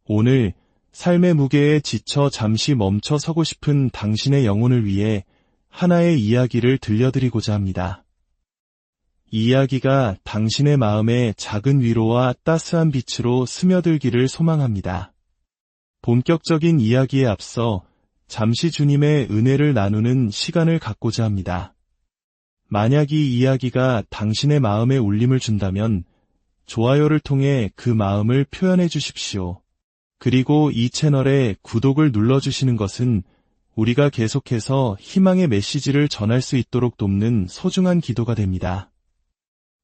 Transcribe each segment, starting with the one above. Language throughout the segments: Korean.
오늘 삶의 무게에 지쳐 잠시 멈춰 서고 싶은 당신의 영혼을 위해 하나의 이야기를 들려드리고자 합니다. 이 이야기가 당신의 마음에 작은 위로와 따스한 빛으로 스며들기를 소망합니다. 본격적인 이야기에 앞서 잠시 주님의 은혜를 나누는 시간을 갖고자 합니다. 만약 이 이야기가 당신의 마음에 울림을 준다면 좋아요를 통해 그 마음을 표현해 주십시오. 그리고 이 채널에 구독을 눌러주시는 것은 우리가 계속해서 희망의 메시지를 전할 수 있도록 돕는 소중한 기도가 됩니다.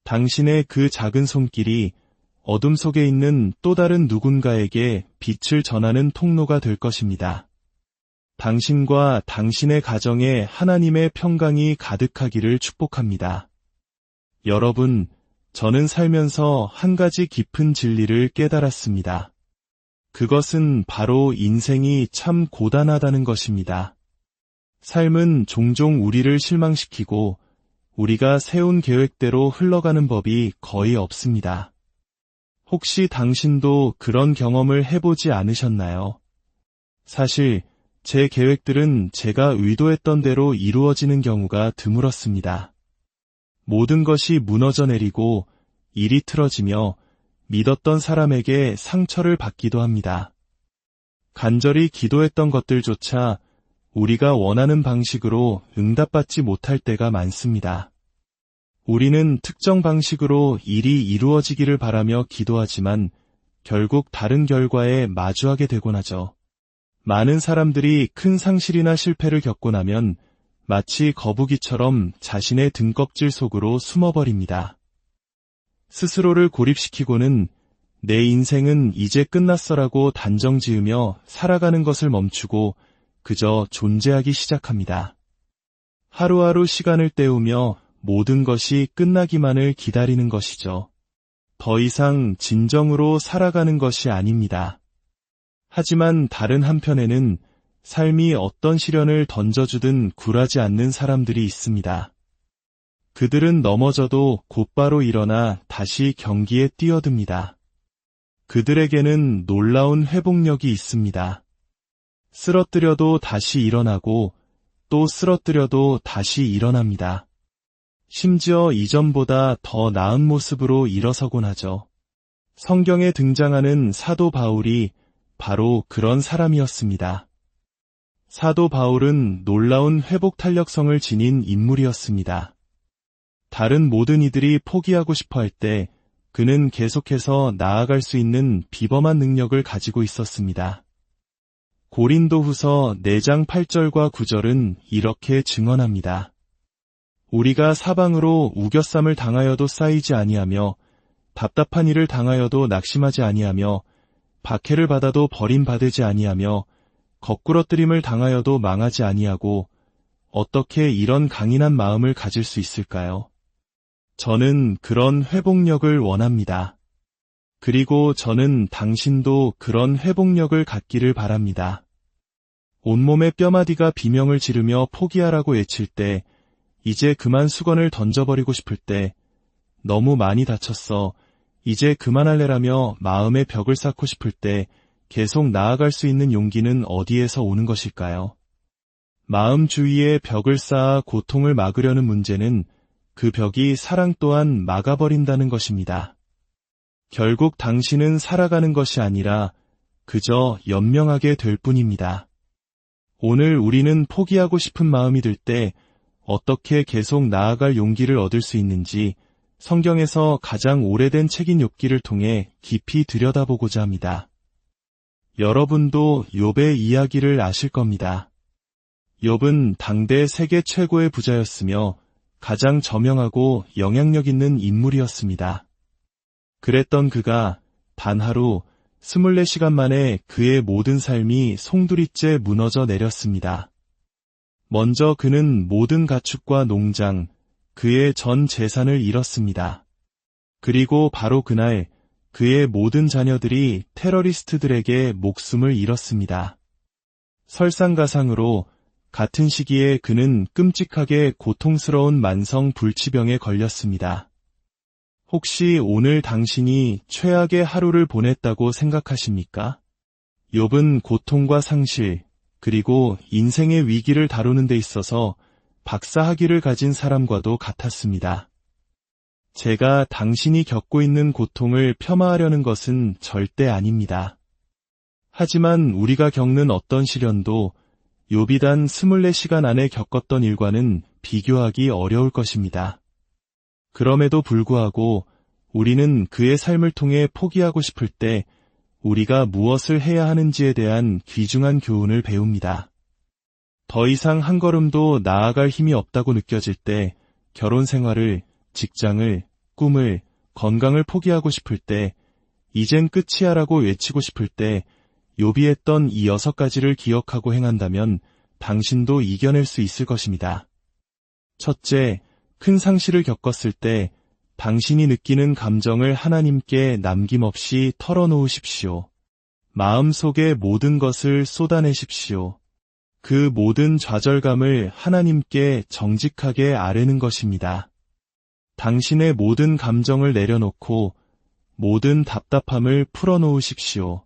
당신의 그 작은 손길이 어둠 속에 있는 또 다른 누군가에게 빛을 전하는 통로가 될 것입니다. 당신과 당신의 가정에 하나님의 평강이 가득하기를 축복합니다. 여러분, 저는 살면서 한 가지 깊은 진리를 깨달았습니다. 그것은 바로 인생이 참 고단하다는 것입니다. 삶은 종종 우리를 실망시키고 우리가 세운 계획대로 흘러가는 법이 거의 없습니다. 혹시 당신도 그런 경험을 해보지 않으셨나요? 사실 제 계획들은 제가 의도했던 대로 이루어지는 경우가 드물었습니다. 모든 것이 무너져 내리고 일이 틀어지며 믿었던 사람에게 상처를 받기도 합니다. 간절히 기도했던 것들조차 우리가 원하는 방식으로 응답받지 못할 때가 많습니다. 우리는 특정 방식으로 일이 이루어지기를 바라며 기도하지만 결국 다른 결과에 마주하게 되곤 하죠. 많은 사람들이 큰 상실이나 실패를 겪고 나면 마치 거북이처럼 자신의 등껍질 속으로 숨어버립니다. 스스로를 고립시키고는 내 인생은 이제 끝났어라고 단정지으며 살아가는 것을 멈추고 그저 존재하기 시작합니다. 하루하루 시간을 때우며 모든 것이 끝나기만을 기다리는 것이죠. 더 이상 진정으로 살아가는 것이 아닙니다. 하지만 다른 한편에는 삶이 어떤 시련을 던져주든 굴하지 않는 사람들이 있습니다. 그들은 넘어져도 곧바로 일어나 다시 경기에 뛰어듭니다. 그들에게는 놀라운 회복력이 있습니다. 쓰러뜨려도 다시 일어나고 또 쓰러뜨려도 다시 일어납니다. 심지어 이전보다 더 나은 모습으로 일어서곤 하죠. 성경에 등장하는 사도 바울이 바로 그런 사람이었습니다. 사도 바울은 놀라운 회복 탄력성을 지닌 인물이었습니다. 다른 모든 이들이 포기하고 싶어 할 때 그는 계속해서 나아갈 수 있는 비범한 능력을 가지고 있었습니다. 고린도후서 4장 8절과 9절은 이렇게 증언합니다. 우리가 사방으로 우겨쌈을 당하여도 쌓이지 아니하며 답답한 일을 당하여도 낙심하지 아니하며 박해를 받아도 버림받지 아니하며 거꾸러뜨림을 당하여도 망하지 아니하고 어떻게 이런 강인한 마음을 가질 수 있을까요? 저는 그런 회복력을 원합니다. 그리고 저는 당신도 그런 회복력을 갖기를 바랍니다. 온몸의 뼈마디가 비명을 지르며 포기하라고 외칠 때, 이제 그만 수건을 던져버리고 싶을 때, 너무 많이 다쳤어, 이제 그만할래라며 마음의 벽을 쌓고 싶을 때 계속 나아갈 수 있는 용기는 어디에서 오는 것일까요? 마음 주위에 벽을 쌓아 고통을 막으려는 문제는 그 벽이 사랑 또한 막아버린다는 것입니다. 결국 당신은 살아가는 것이 아니라 그저 연명하게 될 뿐입니다. 오늘 우리는 포기하고 싶은 마음이 들 때 어떻게 계속 나아갈 용기를 얻을 수 있는지 성경에서 가장 오래된 책인 욥기를 통해 깊이 들여다보고자 합니다. 여러분도 욥의 이야기를 아실 겁니다. 욥은 당대 세계 최고의 부자였으며 가장 저명하고 영향력 있는 인물이었습니다. 그랬던 그가 단 하루 24시간 만에 그의 모든 삶이 송두리째 무너져 내렸습니다. 먼저 그는 모든 가축과 농장, 그의 전 재산을 잃었습니다. 그리고 바로 그날 그의 모든 자녀들이 테러리스트들에게 목숨을 잃었습니다. 설상가상으로 같은 시기에 그는 끔찍하게 고통스러운 만성 불치병에 걸렸습니다. 혹시 오늘 당신이 최악의 하루를 보냈다고 생각하십니까? 욥은 고통과 상실, 그리고 인생의 위기를 다루는 데 있어서 박사학위를 가진 사람과도 같았습니다. 제가 당신이 겪고 있는 고통을 폄하하려는 것은 절대 아닙니다. 하지만 우리가 겪는 어떤 시련도 욥이 단 24시간 안에 겪었던 일과는 비교하기 어려울 것입니다. 그럼에도 불구하고 우리는 그의 삶을 통해 포기하고 싶을 때 우리가 무엇을 해야 하는지에 대한 귀중한 교훈을 배웁니다. 더 이상 한 걸음도 나아갈 힘이 없다고 느껴질 때, 결혼 생활을, 직장을, 꿈을, 건강을 포기하고 싶을 때, 이젠 끝이야라고 외치고 싶을 때, 욥이 했던 이 6가지를 기억하고 행한다면 당신도 이겨낼 수 있을 것입니다. 첫째, 큰 상실을 겪었을 때 당신이 느끼는 감정을 하나님께 남김없이 털어놓으십시오. 마음속의 모든 것을 쏟아내십시오. 그 모든 좌절감을 하나님께 정직하게 아뢰는 것입니다. 당신의 모든 감정을 내려놓고 모든 답답함을 풀어놓으십시오.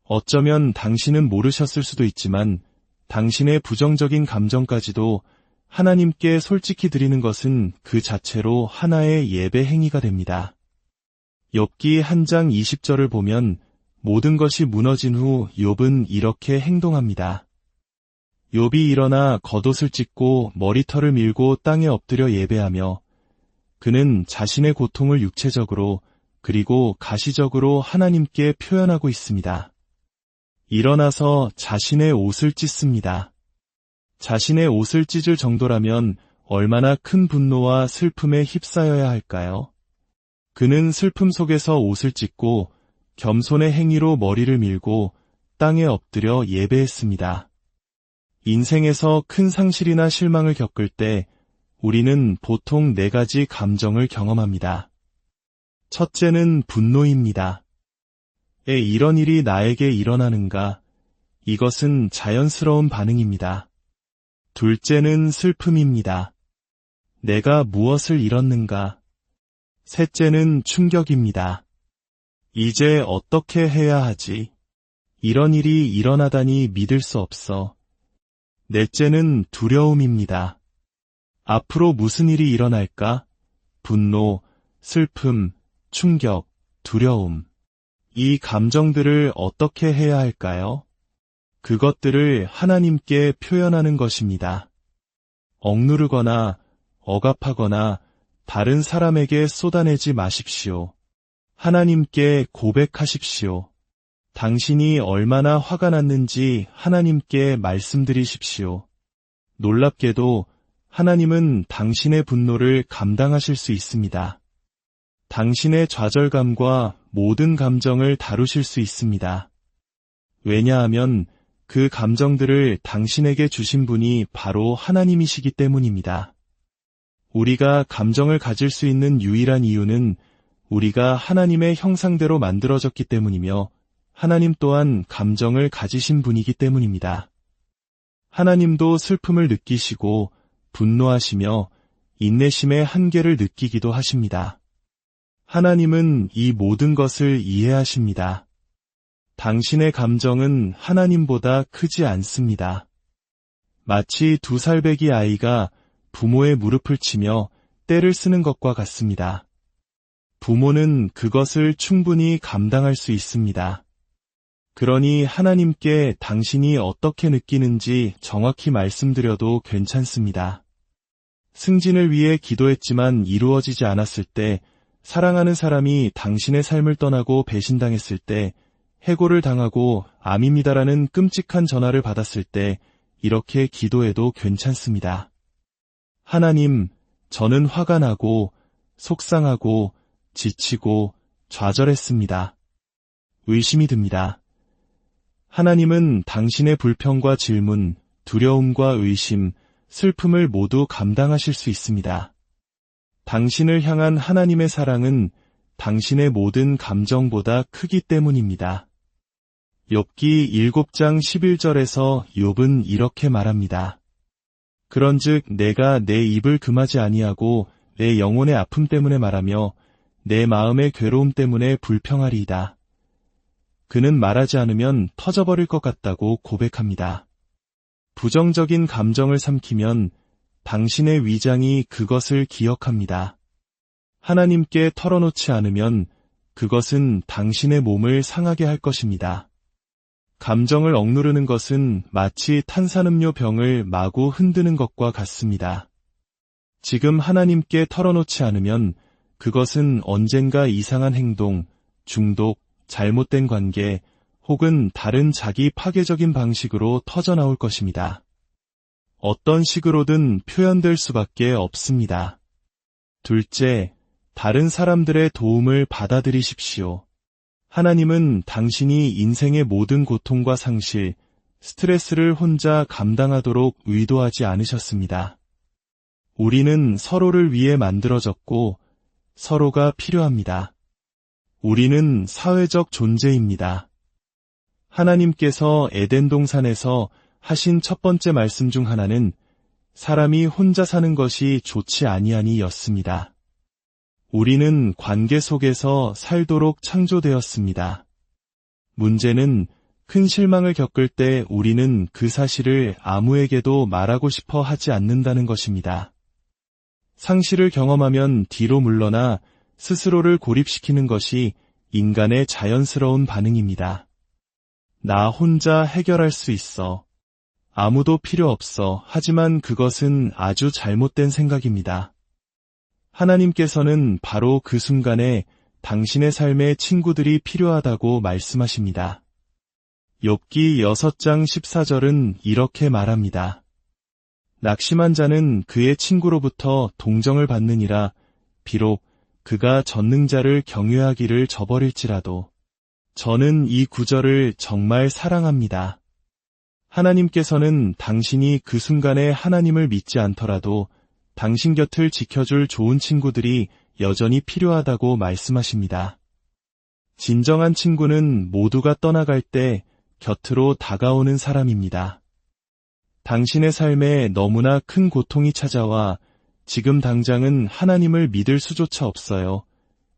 어쩌면 당신은 모르셨을 수도 있지만 당신의 부정적인 감정까지도 하나님께 솔직히 드리는 것은 그 자체로 하나의 예배 행위가 됩니다. 욥기 1장 20절을 보면 모든 것이 무너진 후 욥은 이렇게 행동합니다. 욥이 일어나 겉옷을 찢고 머리털을 밀고 땅에 엎드려 예배하며 그는 자신의 고통을 육체적으로 그리고 가시적으로 하나님께 표현하고 있습니다. 일어나서 자신의 옷을 찢습니다. 자신의 옷을 찢을 정도라면 얼마나 큰 분노와 슬픔에 휩싸여야 할까요? 그는 슬픔 속에서 옷을 찢고 겸손의 행위로 머리를 밀고 땅에 엎드려 예배했습니다. 인생에서 큰 상실이나 실망을 겪을 때 우리는 보통 4가지 감정을 경험합니다. 첫째는 분노입니다. 이런 일이 나에게 일어나는가? 이것은 자연스러운 반응입니다. 둘째는 슬픔입니다. 내가 무엇을 잃었는가? 셋째는 충격입니다. 이제 어떻게 해야 하지? 이런 일이 일어나다니 믿을 수 없어. 넷째는 두려움입니다. 앞으로 무슨 일이 일어날까? 분노, 슬픔, 충격, 두려움. 이 감정들을 어떻게 해야 할까요? 그것들을 하나님께 표현하는 것입니다. 억누르거나 억압하거나 다른 사람에게 쏟아내지 마십시오. 하나님께 고백하십시오. 당신이 얼마나 화가 났는지 하나님께 말씀드리십시오. 놀랍게도 하나님은 당신의 분노를 감당하실 수 있습니다. 당신의 좌절감과 모든 감정을 다루실 수 있습니다. 왜냐하면 그 감정들을 당신에게 주신 분이 바로 하나님이시기 때문입니다. 우리가 감정을 가질 수 있는 유일한 이유는 우리가 하나님의 형상대로 만들어졌기 때문이며 하나님 또한 감정을 가지신 분이기 때문입니다. 하나님도 슬픔을 느끼시고 분노하시며 인내심의 한계를 느끼기도 하십니다. 하나님은 이 모든 것을 이해하십니다. 당신의 감정은 하나님보다 크지 않습니다. 마치 2살배기 아이가 부모의 무릎을 치며 떼를 쓰는 것과 같습니다. 부모는 그것을 충분히 감당할 수 있습니다. 그러니 하나님께 당신이 어떻게 느끼는지 정확히 말씀드려도 괜찮습니다. 승진을 위해 기도했지만 이루어지지 않았을 때, 사랑하는 사람이 당신의 삶을 떠나고 배신당했을 때, 해고를 당하고 암입니다라는 끔찍한 전화를 받았을 때 이렇게 기도해도 괜찮습니다. 하나님, 저는 화가 나고 속상하고 지치고 좌절했습니다. 의심이 듭니다. 하나님은 당신의 불평과 질문, 두려움과 의심, 슬픔을 모두 감당하실 수 있습니다. 당신을 향한 하나님의 사랑은 당신의 모든 감정보다 크기 때문입니다. 욥기 7장 11절에서 욥은 이렇게 말합니다. 그런즉 내가 내 입을 금하지 아니하고 내 영혼의 아픔 때문에 말하며 내 마음의 괴로움 때문에 불평하리이다. 그는 말하지 않으면 터져버릴 것 같다고 고백합니다. 부정적인 감정을 삼키면 당신의 위장이 그것을 기억합니다. 하나님께 털어놓지 않으면 그것은 당신의 몸을 상하게 할 것입니다. 감정을 억누르는 것은 마치 탄산음료 병을 마구 흔드는 것과 같습니다. 지금 하나님께 털어놓지 않으면 그것은 언젠가 이상한 행동, 중독, 잘못된 관계, 혹은 다른 자기 파괴적인 방식으로 터져나올 것입니다. 어떤 식으로든 표현될 수밖에 없습니다. 둘째, 다른 사람들의 도움을 받아들이십시오. 하나님은 당신이 인생의 모든 고통과 상실, 스트레스를 혼자 감당하도록 의도하지 않으셨습니다. 우리는 서로를 위해 만들어졌고 서로가 필요합니다. 우리는 사회적 존재입니다. 하나님께서 에덴 동산에서 하신 첫 번째 말씀 중 하나는 사람이 혼자 사는 것이 좋지 아니하니 였습니다. 우리는 관계 속에서 살도록 창조되었습니다. 문제는 큰 실망을 겪을 때 우리는 그 사실을 아무에게도 말하고 싶어 하지 않는다는 것입니다. 상실을 경험하면 뒤로 물러나 스스로를 고립시키는 것이 인간의 자연스러운 반응입니다. 나 혼자 해결할 수 있어. 아무도 필요 없어. 하지만 그것은 아주 잘못된 생각입니다. 하나님께서는 바로 그 순간에 당신의 삶에 친구들이 필요하다고 말씀하십니다. 욥기 6장 14절은 이렇게 말합니다. 낙심한 자는 그의 친구로부터 동정을 받느니라. 비록 그가 전능자를 경외하기를 저버릴지라도. 저는 이 구절을 정말 사랑합니다. 하나님께서는 당신이 그 순간에 하나님을 믿지 않더라도 당신 곁을 지켜줄 좋은 친구들이 여전히 필요하다고 말씀하십니다. 진정한 친구는 모두가 떠나갈 때 곁으로 다가오는 사람입니다. 당신의 삶에 너무나 큰 고통이 찾아와 지금 당장은 하나님을 믿을 수조차 없어요.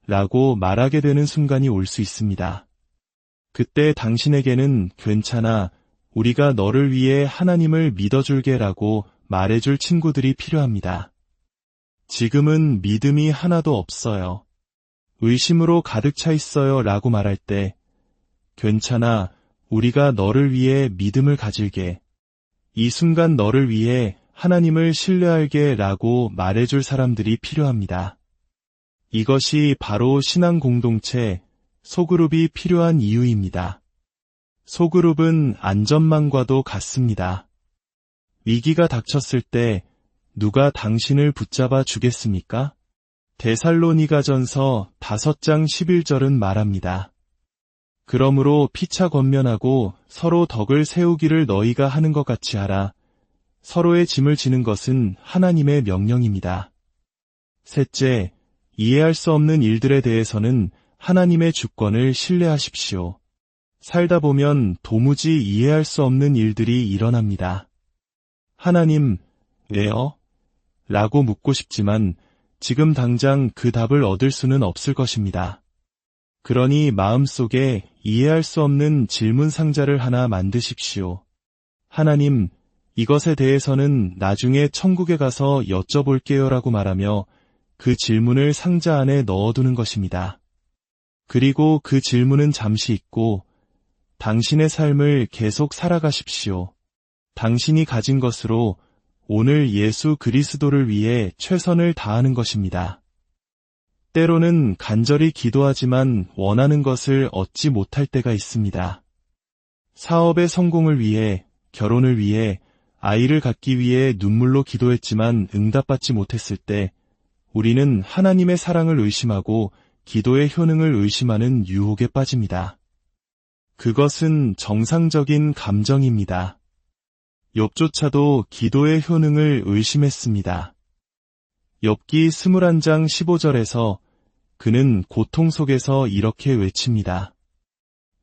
라고 말하게 되는 순간이 올 수 있습니다. 그때 당신에게는 괜찮아, 우리가 너를 위해 하나님을 믿어줄게 라고 말해줄 친구들이 필요합니다. 지금은 믿음이 하나도 없어요. 의심으로 가득 차 있어요 라고 말할 때, 괜찮아, 우리가 너를 위해 믿음을 가질게. 이 순간 너를 위해 하나님을 신뢰할게 라고 말해줄 사람들이 필요합니다. 이것이 바로 신앙 공동체, 소그룹이 필요한 이유입니다. 소그룹은 안전망과도 같습니다. 위기가 닥쳤을 때 누가 당신을 붙잡아 주겠습니까? 데살로니가전서 5장 11절은 말합니다. 그러므로 피차 권면하고 서로 덕을 세우기를 너희가 하는 것 같이 하라. 서로의 짐을 지는 것은 하나님의 명령입니다. 셋째, 이해할 수 없는 일들에 대해서는 하나님의 주권을 신뢰하십시오. 살다 보면 도무지 이해할 수 없는 일들이 일어납니다. 하나님, 왜요? 라고 묻고 싶지만 지금 당장 그 답을 얻을 수는 없을 것입니다. 그러니 마음속에 이해할 수 없는 질문 상자를 하나 만드십시오. 하나님, 이것에 대해서는 나중에 천국에 가서 여쭤볼게요 라고 말하며 그 질문을 상자 안에 넣어두는 것입니다. 그리고 그 질문은 잠시 잊고 당신의 삶을 계속 살아가십시오. 당신이 가진 것으로 오늘 예수 그리스도를 위해 최선을 다하는 것입니다. 때로는 간절히 기도하지만 원하는 것을 얻지 못할 때가 있습니다. 사업의 성공을 위해, 결혼을 위해, 아이를 갖기 위해 눈물로 기도했지만 응답받지 못했을 때 우리는 하나님의 사랑을 의심하고 기도의 효능을 의심하는 유혹에 빠집니다. 그것은 정상적인 감정입니다. 욥조차도 기도의 효능을 의심했습니다. 욥기 21장 15절에서 그는 고통 속에서 이렇게 외칩니다.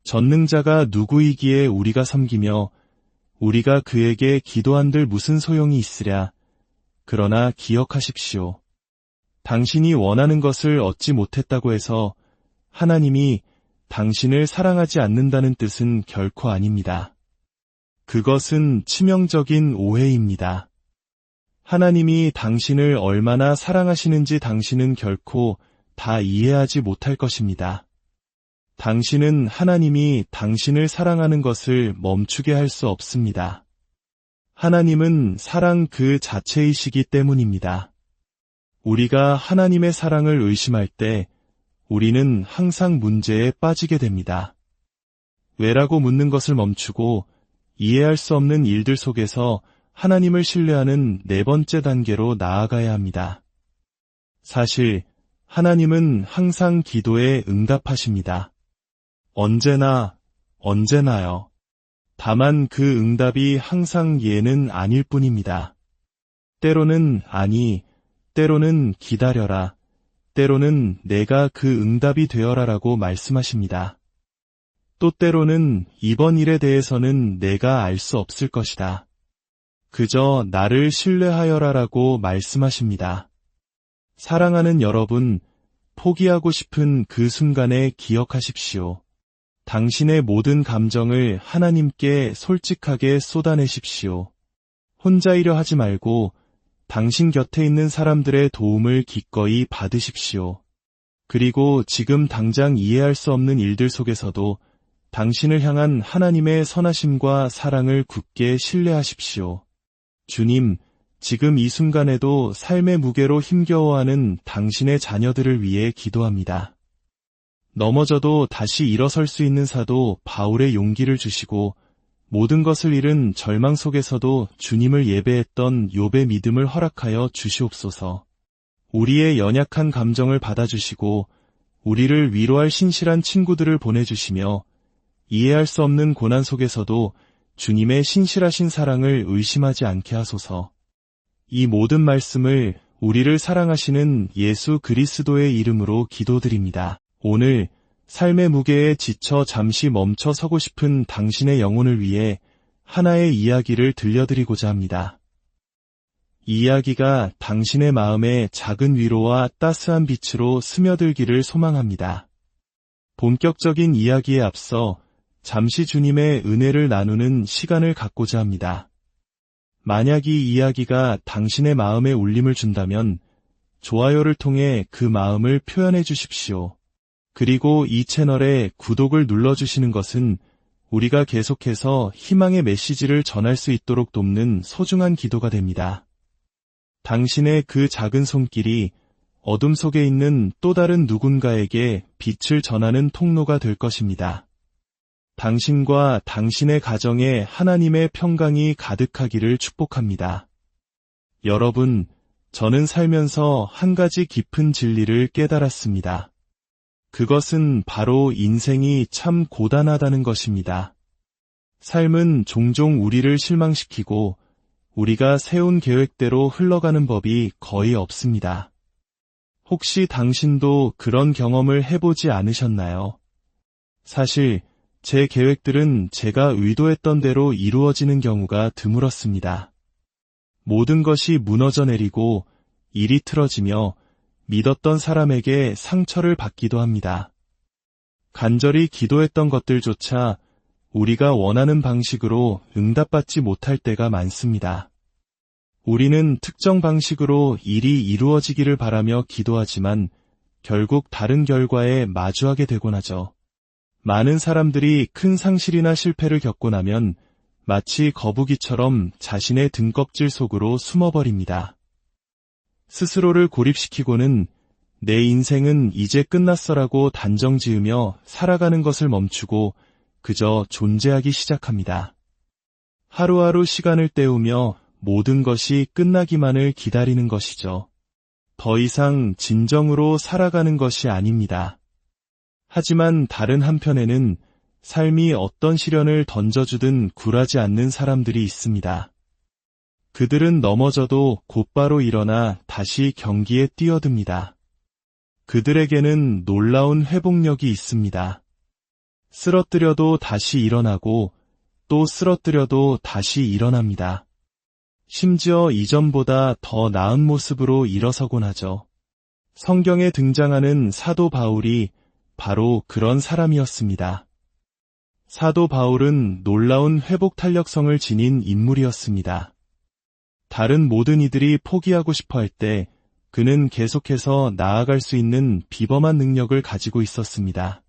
전능자가 누구이기에 우리가 섬기며 우리가 그에게 기도한들 무슨 소용이 있으랴. 그러나 기억하십시오. 당신이 원하는 것을 얻지 못했다고 해서 하나님이 당신을 사랑하지 않는다는 뜻은 결코 아닙니다. 그것은 치명적인 오해입니다. 하나님이 당신을 얼마나 사랑하시는지 당신은 결코 다 이해하지 못할 것입니다. 당신은 하나님이 당신을 사랑하는 것을 멈추게 할 수 없습니다. 하나님은 사랑 그 자체이시기 때문입니다. 우리가 하나님의 사랑을 의심할 때 우리는 항상 문제에 빠지게 됩니다. 왜라고 묻는 것을 멈추고 이해할 수 없는 일들 속에서 하나님을 신뢰하는 네 번째 단계로 나아가야 합니다. 사실 하나님은 항상 기도에 응답하십니다. 언제나요. 다만 그 응답이 항상 예는 아닐 뿐입니다. 때로는 아니, 때로는 기다려라, 때로는 내가 그 응답이 되어라라고 말씀하십니다. 또 때로는 이번 일에 대해서는 내가 알 수 없을 것이다. 그저 나를 신뢰하여라라고 말씀하십니다. 사랑하는 여러분, 포기하고 싶은 그 순간에 기억하십시오. 당신의 모든 감정을 하나님께 솔직하게 쏟아내십시오. 혼자이려 하지 말고 당신 곁에 있는 사람들의 도움을 기꺼이 받으십시오. 그리고 지금 당장 이해할 수 없는 일들 속에서도 당신을 향한 하나님의 선하심과 사랑을 굳게 신뢰하십시오. 주님, 지금 이 순간에도 삶의 무게로 힘겨워하는 당신의 자녀들을 위해 기도합니다. 넘어져도 다시 일어설 수 있는 사도 바울의 용기를 주시고 모든 것을 잃은 절망 속에서도 주님을 예배했던 욥의 믿음을 허락하여 주시옵소서. 우리의 연약한 감정을 받아주시고 우리를 위로할 신실한 친구들을 보내주시며 이해할 수 없는 고난 속에서도 주님의 신실하신 사랑을 의심하지 않게 하소서. 이 모든 말씀을 우리를 사랑하시는 예수 그리스도의 이름으로 기도드립니다. 오늘 삶의 무게에 지쳐 잠시 멈춰 서고 싶은 당신의 영혼을 위해 하나의 이야기를 들려드리고자 합니다. 이 이야기가 당신의 마음에 작은 위로와 따스한 빛으로 스며들기를 소망합니다. 본격적인 이야기에 앞서 잠시 주님의 은혜를 나누는 시간을 갖고자 합니다. 만약 이 이야기가 당신의 마음에 울림을 준다면 좋아요를 통해 그 마음을 표현해 주십시오. 그리고 이 채널에 구독을 눌러주시는 것은 우리가 계속해서 희망의 메시지를 전할 수 있도록 돕는 소중한 기도가 됩니다. 당신의 그 작은 손길이 어둠 속에 있는 또 다른 누군가에게 빛을 전하는 통로가 될 것입니다. 당신과 당신의 가정에 하나님의 평강이 가득하기를 축복합니다. 여러분, 저는 살면서 한 가지 깊은 진리를 깨달았습니다. 그것은 바로 인생이 참 고단하다는 것입니다. 삶은 종종 우리를 실망시키고 우리가 세운 계획대로 흘러가는 법이 거의 없습니다. 혹시 당신도 그런 경험을 해보지 않으셨나요? 사실 제 계획들은 제가 의도했던 대로 이루어지는 경우가 드물었습니다. 모든 것이 무너져 내리고 일이 틀어지며 믿었던 사람에게 상처를 받기도 합니다. 간절히 기도했던 것들조차 우리가 원하는 방식으로 응답받지 못할 때가 많습니다. 우리는 특정 방식으로 일이 이루어지기를 바라며 기도하지만 결국 다른 결과에 마주하게 되곤 하죠. 많은 사람들이 큰 상실이나 실패를 겪고 나면 마치 거북이처럼 자신의 등껍질 속으로 숨어버립니다. 스스로를 고립시키고는 내 인생은 이제 끝났어라고 단정지으며 살아가는 것을 멈추고 그저 존재하기 시작합니다. 하루하루 시간을 때우며 모든 것이 끝나기만을 기다리는 것이죠. 더 이상 진정으로 살아가는 것이 아닙니다. 하지만 다른 한편에는 삶이 어떤 시련을 던져주든 굴하지 않는 사람들이 있습니다. 그들은 넘어져도 곧바로 일어나 다시 경기에 뛰어듭니다. 그들에게는 놀라운 회복력이 있습니다. 쓰러뜨려도 다시 일어나고 또 쓰러뜨려도 다시 일어납니다. 심지어 이전보다 더 나은 모습으로 일어서곤 하죠. 성경에 등장하는 사도 바울이 바로 그런 사람이었습니다. 사도 바울은 놀라운 회복 탄력성을 지닌 인물이었습니다. 다른 모든 이들이 포기하고 싶어 할 때 그는 계속해서 나아갈 수 있는 비범한 능력을 가지고 있었습니다.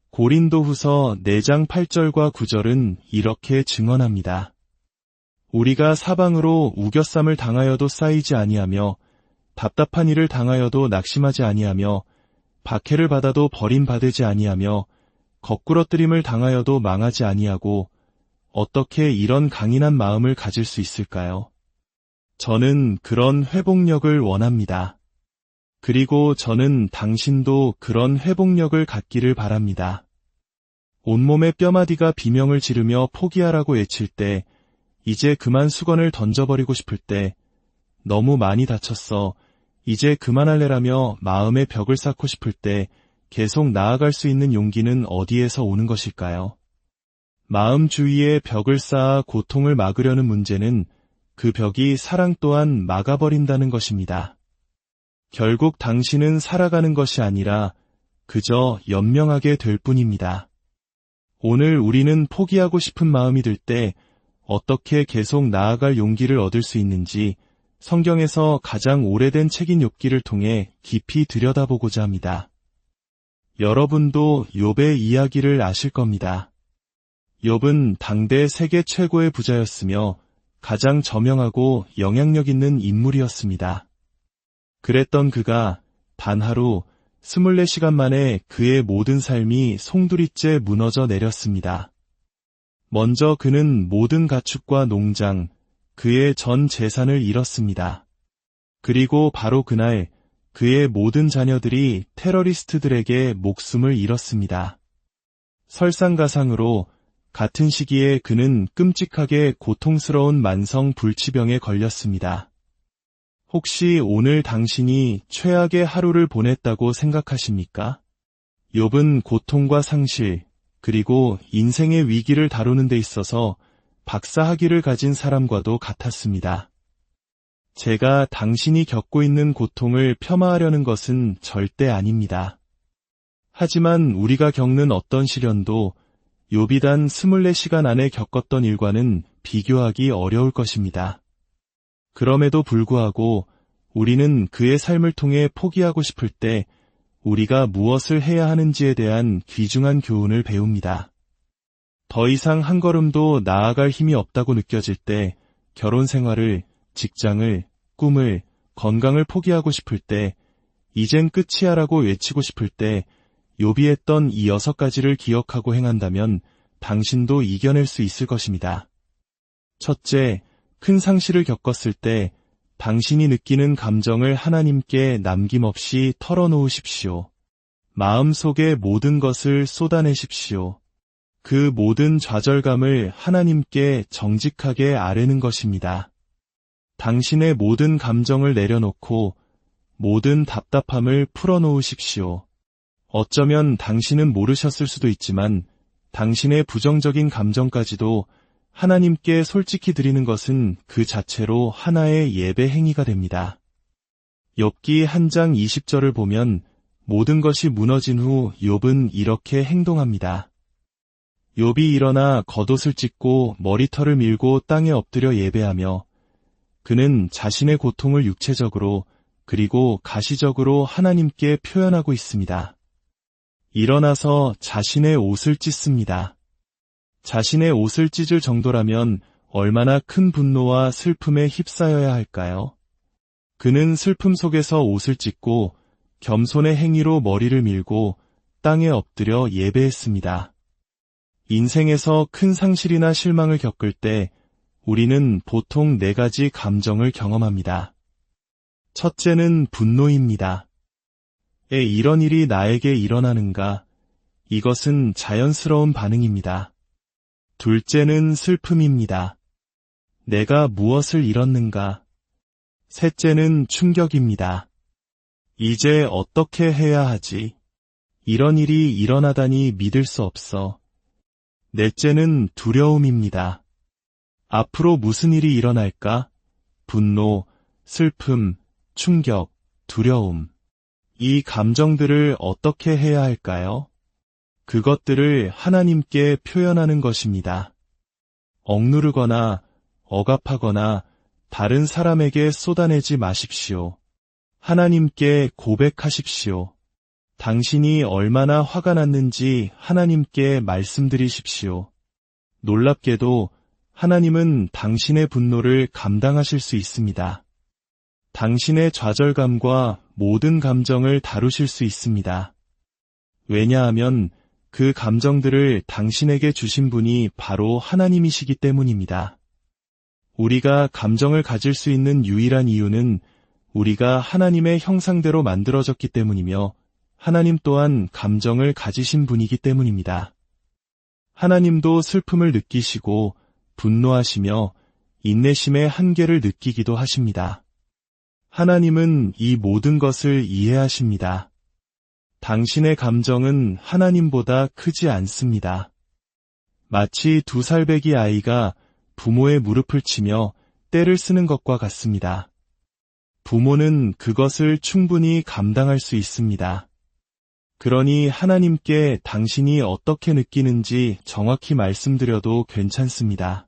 고린도후서 4장 8절과 9절은 이렇게 증언합니다. 우리가 사방으로 우겨쌈을 당하여도 쌓이지 아니하며 답답한 일을 당하여도 낙심하지 아니하며 박해를 받아도 버림받지 아니하며 거꾸러뜨림을 당하여도 망하지 아니하고 어떻게 이런 강인한 마음을 가질 수 있을까요? 저는 그런 회복력을 원합니다. 그리고 저는 당신도 그런 회복력을 갖기를 바랍니다. 온몸의 뼈마디가 비명을 지르며 포기하라고 외칠 때, 이제 그만 수건을 던져버리고 싶을 때, 너무 많이 다쳤어, 이제 그만할래라며 마음의 벽을 쌓고 싶을 때 계속 나아갈 수 있는 용기는 어디에서 오는 것일까요? 마음 주위에 벽을 쌓아 고통을 막으려는 문제는 그 벽이 사랑 또한 막아버린다는 것입니다. 결국 당신은 살아가는 것이 아니라 그저 연명하게 될 뿐입니다. 오늘 우리는 포기하고 싶은 마음이 들 때 어떻게 계속 나아갈 용기를 얻을 수 있는지 성경에서 가장 오래된 책인 욥기를 통해 깊이 들여다보고자 합니다. 여러분도 욥의 이야기를 아실 겁니다. 욥은 당대 세계 최고의 부자였으며 가장 저명하고 영향력 있는 인물이었습니다. 그랬던 그가 단 하루 24시간 만에 그의 모든 삶이 송두리째 무너져 내렸습니다. 먼저 그는 모든 가축과 농장, 그의 전 재산을 잃었습니다. 그리고 바로 그날 그의 모든 자녀들이 테러리스트들에게 목숨을 잃었습니다. 설상가상으로 같은 시기에 그는 끔찍하게 고통스러운 만성 불치병에 걸렸습니다. 혹시 오늘 당신이 최악의 하루를 보냈다고 생각하십니까? 욥은 고통과 상실, 그리고 인생의 위기를 다루는 데 있어서 박사학위를 가진 사람과도 같았습니다. 제가 당신이 겪고 있는 고통을 폄하하려는 것은 절대 아닙니다. 하지만 우리가 겪는 어떤 시련도 욥이 단 24시간 안에 겪었던 일과는 비교하기 어려울 것입니다. 그럼에도 불구하고 우리는 그의 삶을 통해 포기하고 싶을 때 우리가 무엇을 해야 하는지에 대한 귀중한 교훈을 배웁니다. 더 이상 한 걸음도 나아갈 힘이 없다고 느껴질 때 결혼 생활을, 직장을, 꿈을, 건강을 포기하고 싶을 때, 이젠 끝이야라고 외치고 싶을 때 욥이 했던 이 6가지를 기억하고 행한다면 당신도 이겨낼 수 있을 것입니다. 첫째, 큰 상실을 겪었을 때 당신이 느끼는 감정을 하나님께 남김없이 털어놓으십시오. 마음속의 모든 것을 쏟아내십시오. 그 모든 좌절감을 하나님께 정직하게 아뢰는 것입니다. 당신의 모든 감정을 내려놓고 모든 답답함을 풀어놓으십시오. 어쩌면 당신은 모르셨을 수도 있지만 당신의 부정적인 감정까지도 하나님께 솔직히 드리는 것은 그 자체로 하나의 예배 행위가 됩니다. 욥기 1장 20절을 보면 모든 것이 무너진 후 욥은 이렇게 행동합니다. 욥이 일어나 겉옷을 찢고 머리털을 밀고 땅에 엎드려 예배하며 그는 자신의 고통을 육체적으로 그리고 가시적으로 하나님께 표현하고 있습니다. 일어나서 자신의 옷을 찢습니다. 자신의 옷을 찢을 정도라면 얼마나 큰 분노와 슬픔에 휩싸여야 할까요? 그는 슬픔 속에서 옷을 찢고 겸손의 행위로 머리를 밀고 땅에 엎드려 예배했습니다. 인생에서 큰 상실이나 실망을 겪을 때 우리는 보통 4가지 감정을 경험합니다. 첫째는 분노입니다. 이런 일이 나에게 일어나는가? 이것은 자연스러운 반응입니다. 둘째는 슬픔입니다. 내가 무엇을 잃었는가? 셋째는 충격입니다. 이제 어떻게 해야 하지? 이런 일이 일어나다니 믿을 수 없어. 넷째는 두려움입니다. 앞으로 무슨 일이 일어날까? 분노, 슬픔, 충격, 두려움. 이 감정들을 어떻게 해야 할까요? 그것들을 하나님께 표현하는 것입니다. 억누르거나 억압하거나 다른 사람에게 쏟아내지 마십시오. 하나님께 고백하십시오. 당신이 얼마나 화가 났는지 하나님께 말씀드리십시오. 놀랍게도 하나님은 당신의 분노를 감당하실 수 있습니다. 당신의 좌절감과 모든 감정을 다루실 수 있습니다. 왜냐하면 그 감정들을 당신에게 주신 분이 바로 하나님이시기 때문입니다. 우리가 감정을 가질 수 있는 유일한 이유는 우리가 하나님의 형상대로 만들어졌기 때문이며 하나님 또한 감정을 가지신 분이기 때문입니다. 하나님도 슬픔을 느끼시고 분노하시며 인내심의 한계를 느끼기도 하십니다. 하나님은 이 모든 것을 이해하십니다. 당신의 감정은 하나님보다 크지 않습니다. 마치 2살배기 아이가 부모의 무릎을 치며 떼를 쓰는 것과 같습니다. 부모는 그것을 충분히 감당할 수 있습니다. 그러니 하나님께 당신이 어떻게 느끼는지 정확히 말씀드려도 괜찮습니다.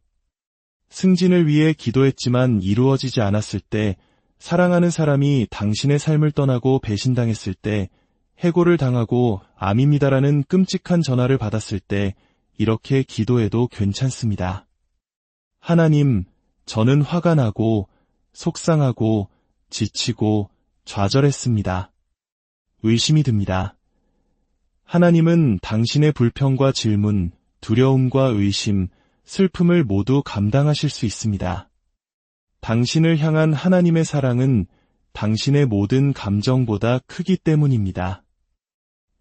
승진을 위해 기도했지만 이루어지지 않았을 때, 사랑하는 사람이 당신의 삶을 떠나고 배신당했을 때, 해고를 당하고 암입니다라는 끔찍한 전화를 받았을 때 이렇게 기도해도 괜찮습니다. 하나님, 저는 화가 나고 속상하고 지치고 좌절했습니다. 의심이 듭니다. 하나님은 당신의 불평과 질문, 두려움과 의심, 슬픔을 모두 감당하실 수 있습니다. 당신을 향한 하나님의 사랑은 당신의 모든 감정보다 크기 때문입니다.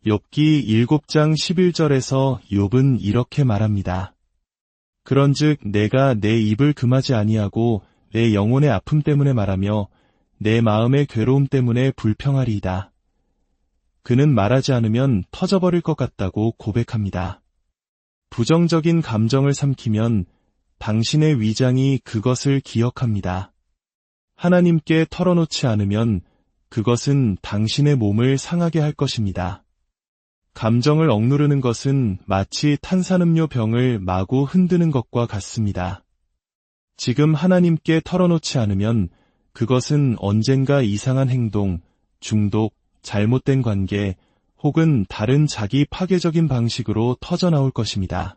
욥기 7장 11절에서 욥은 이렇게 말합니다. 그런즉 내가 내 입을 금하지 아니하고 내 영혼의 아픔 때문에 말하며 내 마음의 괴로움 때문에 불평하리이다. 그는 말하지 않으면 터져버릴 것 같다고 고백합니다. 부정적인 감정을 삼키면 당신의 위장이 그것을 기억합니다. 하나님께 털어놓지 않으면 그것은 당신의 몸을 상하게 할 것입니다. 감정을 억누르는 것은 마치 탄산음료 병을 마구 흔드는 것과 같습니다. 지금 하나님께 털어놓지 않으면 그것은 언젠가 이상한 행동, 중독, 잘못된 관계 혹은 다른 자기 파괴적인 방식으로 터져나올 것입니다.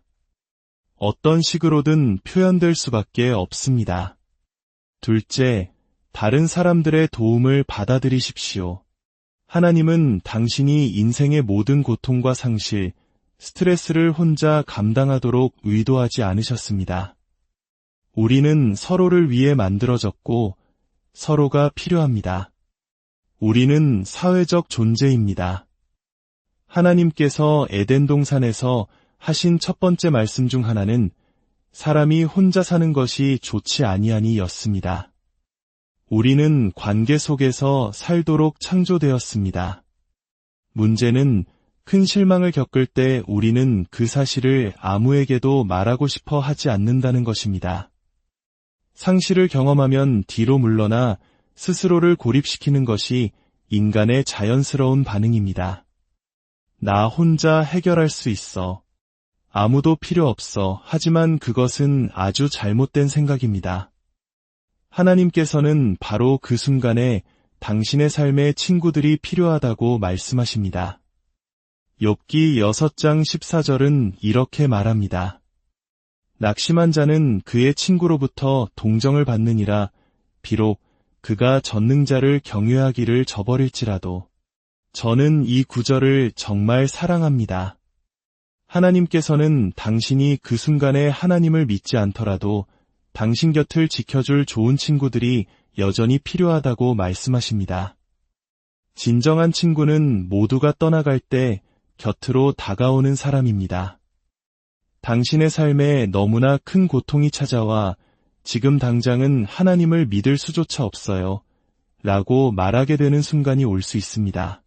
어떤 식으로든 표현될 수밖에 없습니다. 둘째, 다른 사람들의 도움을 받아들이십시오. 하나님은 당신이 인생의 모든 고통과 상실, 스트레스를 혼자 감당하도록 의도하지 않으셨습니다. 우리는 서로를 위해 만들어졌고 서로가 필요합니다. 우리는 사회적 존재입니다. 하나님께서 에덴 동산에서 하신 첫 번째 말씀 중 하나는 사람이 혼자 사는 것이 좋지 아니하니였습니다. 우리는 관계 속에서 살도록 창조되었습니다. 문제는 큰 실망을 겪을 때 우리는 그 사실을 아무에게도 말하고 싶어 하지 않는다는 것입니다. 상실을 경험하면 뒤로 물러나 스스로를 고립시키는 것이 인간의 자연스러운 반응입니다. 나 혼자 해결할 수 있어. 아무도 필요 없어. 하지만 그것은 아주 잘못된 생각입니다. 하나님께서는 바로 그 순간에 당신의 삶에 친구들이 필요하다고 말씀하십니다. 욥기 6장 14절은 이렇게 말합니다. 낙심한 자는 그의 친구로부터 동정을 받느니라. 비록 그가 전능자를 경외하기를 저버릴지라도. 저는 이 구절을 정말 사랑합니다. 하나님께서는 당신이 그 순간에 하나님을 믿지 않더라도 당신 곁을 지켜줄 좋은 친구들이 여전히 필요하다고 말씀하십니다. 진정한 친구는 모두가 떠나갈 때 곁으로 다가오는 사람입니다. 당신의 삶에 너무나 큰 고통이 찾아와 지금 당장은 하나님을 믿을 수조차 없어요. 라고 말하게 되는 순간이 올 수 있습니다.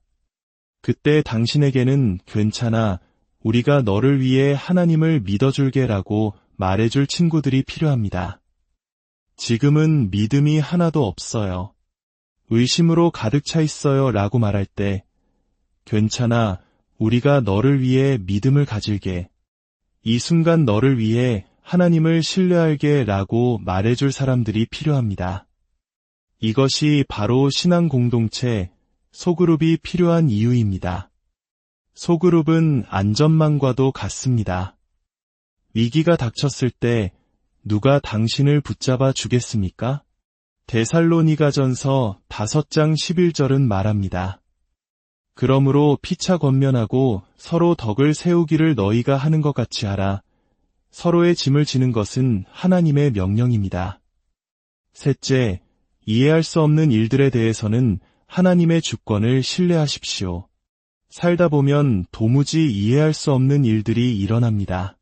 그때 당신에게는 괜찮아. 우리가 너를 위해 하나님을 믿어줄게라고 말해줄 친구들이 필요합니다. 지금은 믿음이 하나도 없어요. 의심으로 가득 차 있어요 라고 말할 때 괜찮아, 우리가 너를 위해 믿음을 가질게. 이 순간 너를 위해 하나님을 신뢰할게 라고 말해줄 사람들이 필요합니다. 이것이 바로 신앙 공동체, 소그룹이 필요한 이유입니다. 소그룹은 안전망과도 같습니다. 위기가 닥쳤을 때 누가 당신을 붙잡아 주겠습니까? 데살로니가전서 5장 11절은 말합니다. 그러므로 피차 권면하고 서로 덕을 세우기를 너희가 하는 것 같이 하라. 서로의 짐을 지는 것은 하나님의 명령입니다. 셋째, 이해할 수 없는 일들에 대해서는 하나님의 주권을 신뢰하십시오. 살다 보면 도무지 이해할 수 없는 일들이 일어납니다.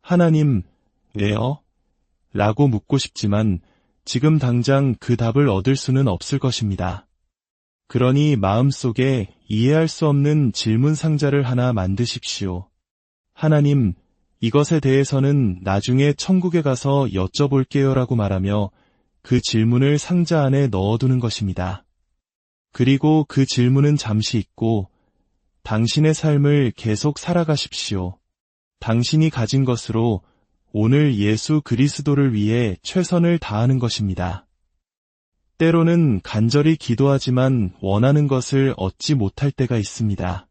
하나님, 왜요? 라고 묻고 싶지만 지금 당장 그 답을 얻을 수는 없을 것입니다. 그러니 마음속에 이해할 수 없는 질문 상자를 하나 만드십시오. 하나님, 이것에 대해서는 나중에 천국에 가서 여쭤볼게요 라고 말하며 그 질문을 상자 안에 넣어두는 것입니다. 그리고 그 질문은 잠시 잊고 당신의 삶을 계속 살아가십시오. 당신이 가진 것으로 오늘 예수 그리스도를 위해 최선을 다하는 것입니다. 때로는 간절히 기도하지만 원하는 것을 얻지 못할 때가 있습니다.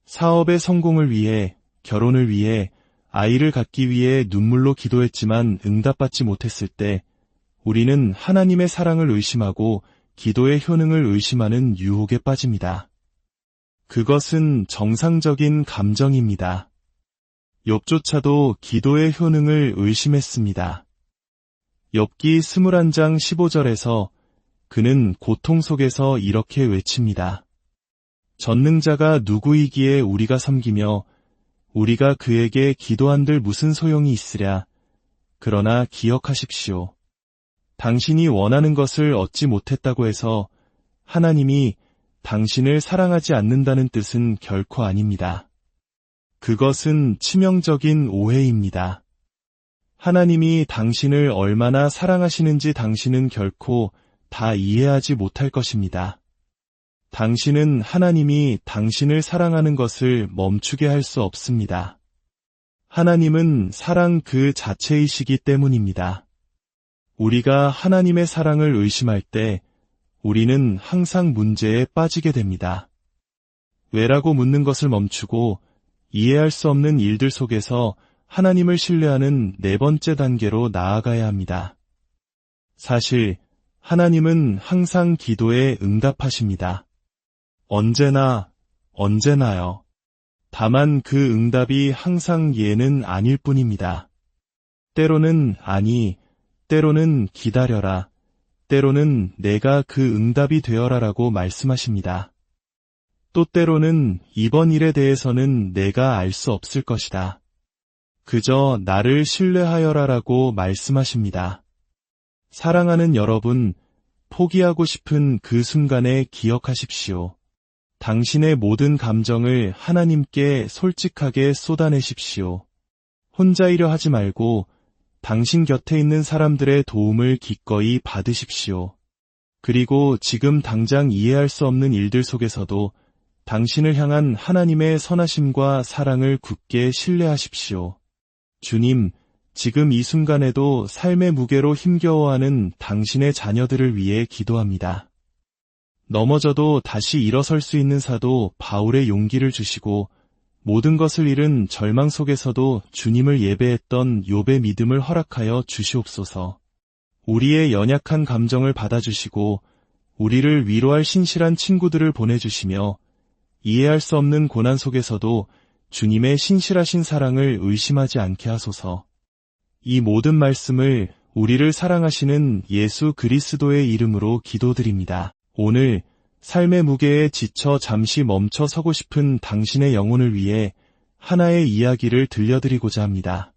사업의 성공을 위해, 결혼을 위해, 아이를 갖기 위해 눈물로 기도했지만 응답받지 못했을 때 우리는 하나님의 사랑을 의심하고 기도의 효능을 의심하는 유혹에 빠집니다. 그것은 정상적인 감정입니다. 욥조차도 기도의 효능을 의심했습니다. 욥기 21장 15절에서 그는 고통 속에서 이렇게 외칩니다. 전능자가 누구이기에 우리가 섬기며 우리가 그에게 기도한들 무슨 소용이 있으랴. 그러나 기억하십시오. 당신이 원하는 것을 얻지 못했다고 해서 하나님이 당신을 사랑하지 않는다는 뜻은 결코 아닙니다. 그것은 치명적인 오해입니다. 하나님이 당신을 얼마나 사랑하시는지 당신은 결코 다 이해하지 못할 것입니다. 당신은 하나님이 당신을 사랑하는 것을 멈추게 할 수 없습니다. 하나님은 사랑 그 자체이시기 때문입니다. 우리가 하나님의 사랑을 의심할 때 우리는 항상 문제에 빠지게 됩니다. 왜라고 묻는 것을 멈추고 이해할 수 없는 일들 속에서 하나님을 신뢰하는 네 번째 단계로 나아가야 합니다. 사실 하나님은 항상 기도에 응답하십니다. 언제나요. 다만 그 응답이 항상 예는 아닐 뿐입니다. 때로는 아니, 때로는 기다려라, 때로는 내가 그 응답이 되어라라고 말씀하십니다. 또 때로는 이번 일에 대해서는 내가 알 수 없을 것이다. 그저 나를 신뢰하여라라고 말씀하십니다. 사랑하는 여러분, 포기하고 싶은 그 순간에 기억하십시오. 당신의 모든 감정을 하나님께 솔직하게 쏟아내십시오. 혼자이려 하지 말고 당신 곁에 있는 사람들의 도움을 기꺼이 받으십시오. 그리고 지금 당장 이해할 수 없는 일들 속에서도 당신을 향한 하나님의 선하심과 사랑을 굳게 신뢰하십시오. 주님, 지금 이 순간에도 삶의 무게로 힘겨워하는 당신의 자녀들을 위해 기도합니다. 넘어져도 다시 일어설 수 있는 사도 바울의 용기를 주시고 모든 것을 잃은 절망 속에서도 주님을 예배했던 욥의 믿음을 허락하여 주시옵소서. 우리의 연약한 감정을 받아주시고 우리를 위로할 신실한 친구들을 보내주시며 이해할 수 없는 고난 속에서도 주님의 신실하신 사랑을 의심하지 않게 하소서. 이 모든 말씀을 우리를 사랑하시는 예수 그리스도의 이름으로 기도드립니다. 오늘 삶의 무게에 지쳐 잠시 멈춰 서고 싶은 당신의 영혼을 위해 하나의 이야기를 들려드리고자 합니다.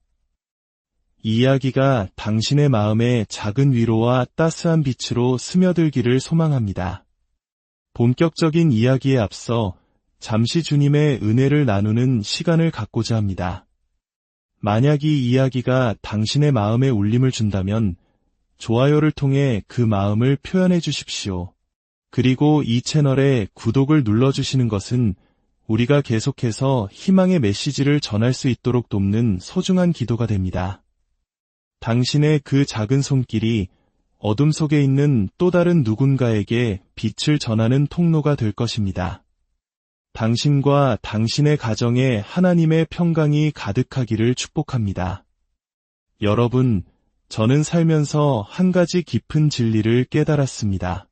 이 이야기가 당신의 마음에 작은 위로와 따스한 빛으로 스며들기를 소망합니다. 본격적인 이야기에 앞서 잠시 주님의 은혜를 나누는 시간을 갖고자 합니다. 만약 이 이야기가 당신의 마음에 울림을 준다면 좋아요를 통해 그 마음을 표현해 주십시오. 그리고 이 채널에 구독을 눌러주시는 것은 우리가 계속해서 희망의 메시지를 전할 수 있도록 돕는 소중한 기도가 됩니다. 당신의 그 작은 손길이 어둠 속에 있는 또 다른 누군가에게 빛을 전하는 통로가 될 것입니다. 당신과 당신의 가정에 하나님의 평강이 가득하기를 축복합니다. 여러분, 저는 살면서 한 가지 깊은 진리를 깨달았습니다.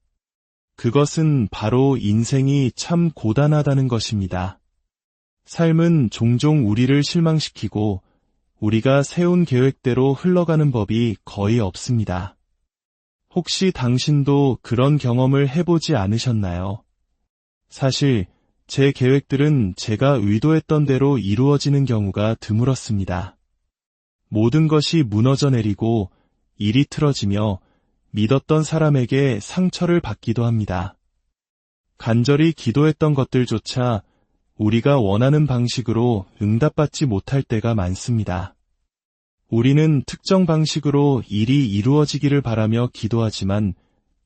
그것은 바로 인생이 참 고단하다는 것입니다. 삶은 종종 우리를 실망시키고 우리가 세운 계획대로 흘러가는 법이 거의 없습니다. 혹시 당신도 그런 경험을 해보지 않으셨나요? 사실 제 계획들은 제가 의도했던 대로 이루어지는 경우가 드물었습니다. 모든 것이 무너져 내리고 일이 틀어지며 믿었던 사람에게 상처를 받기도 합니다. 간절히 기도했던 것들조차 우리가 원하는 방식으로 응답받지 못할 때가 많습니다. 우리는 특정 방식으로 일이 이루어지기를 바라며 기도하지만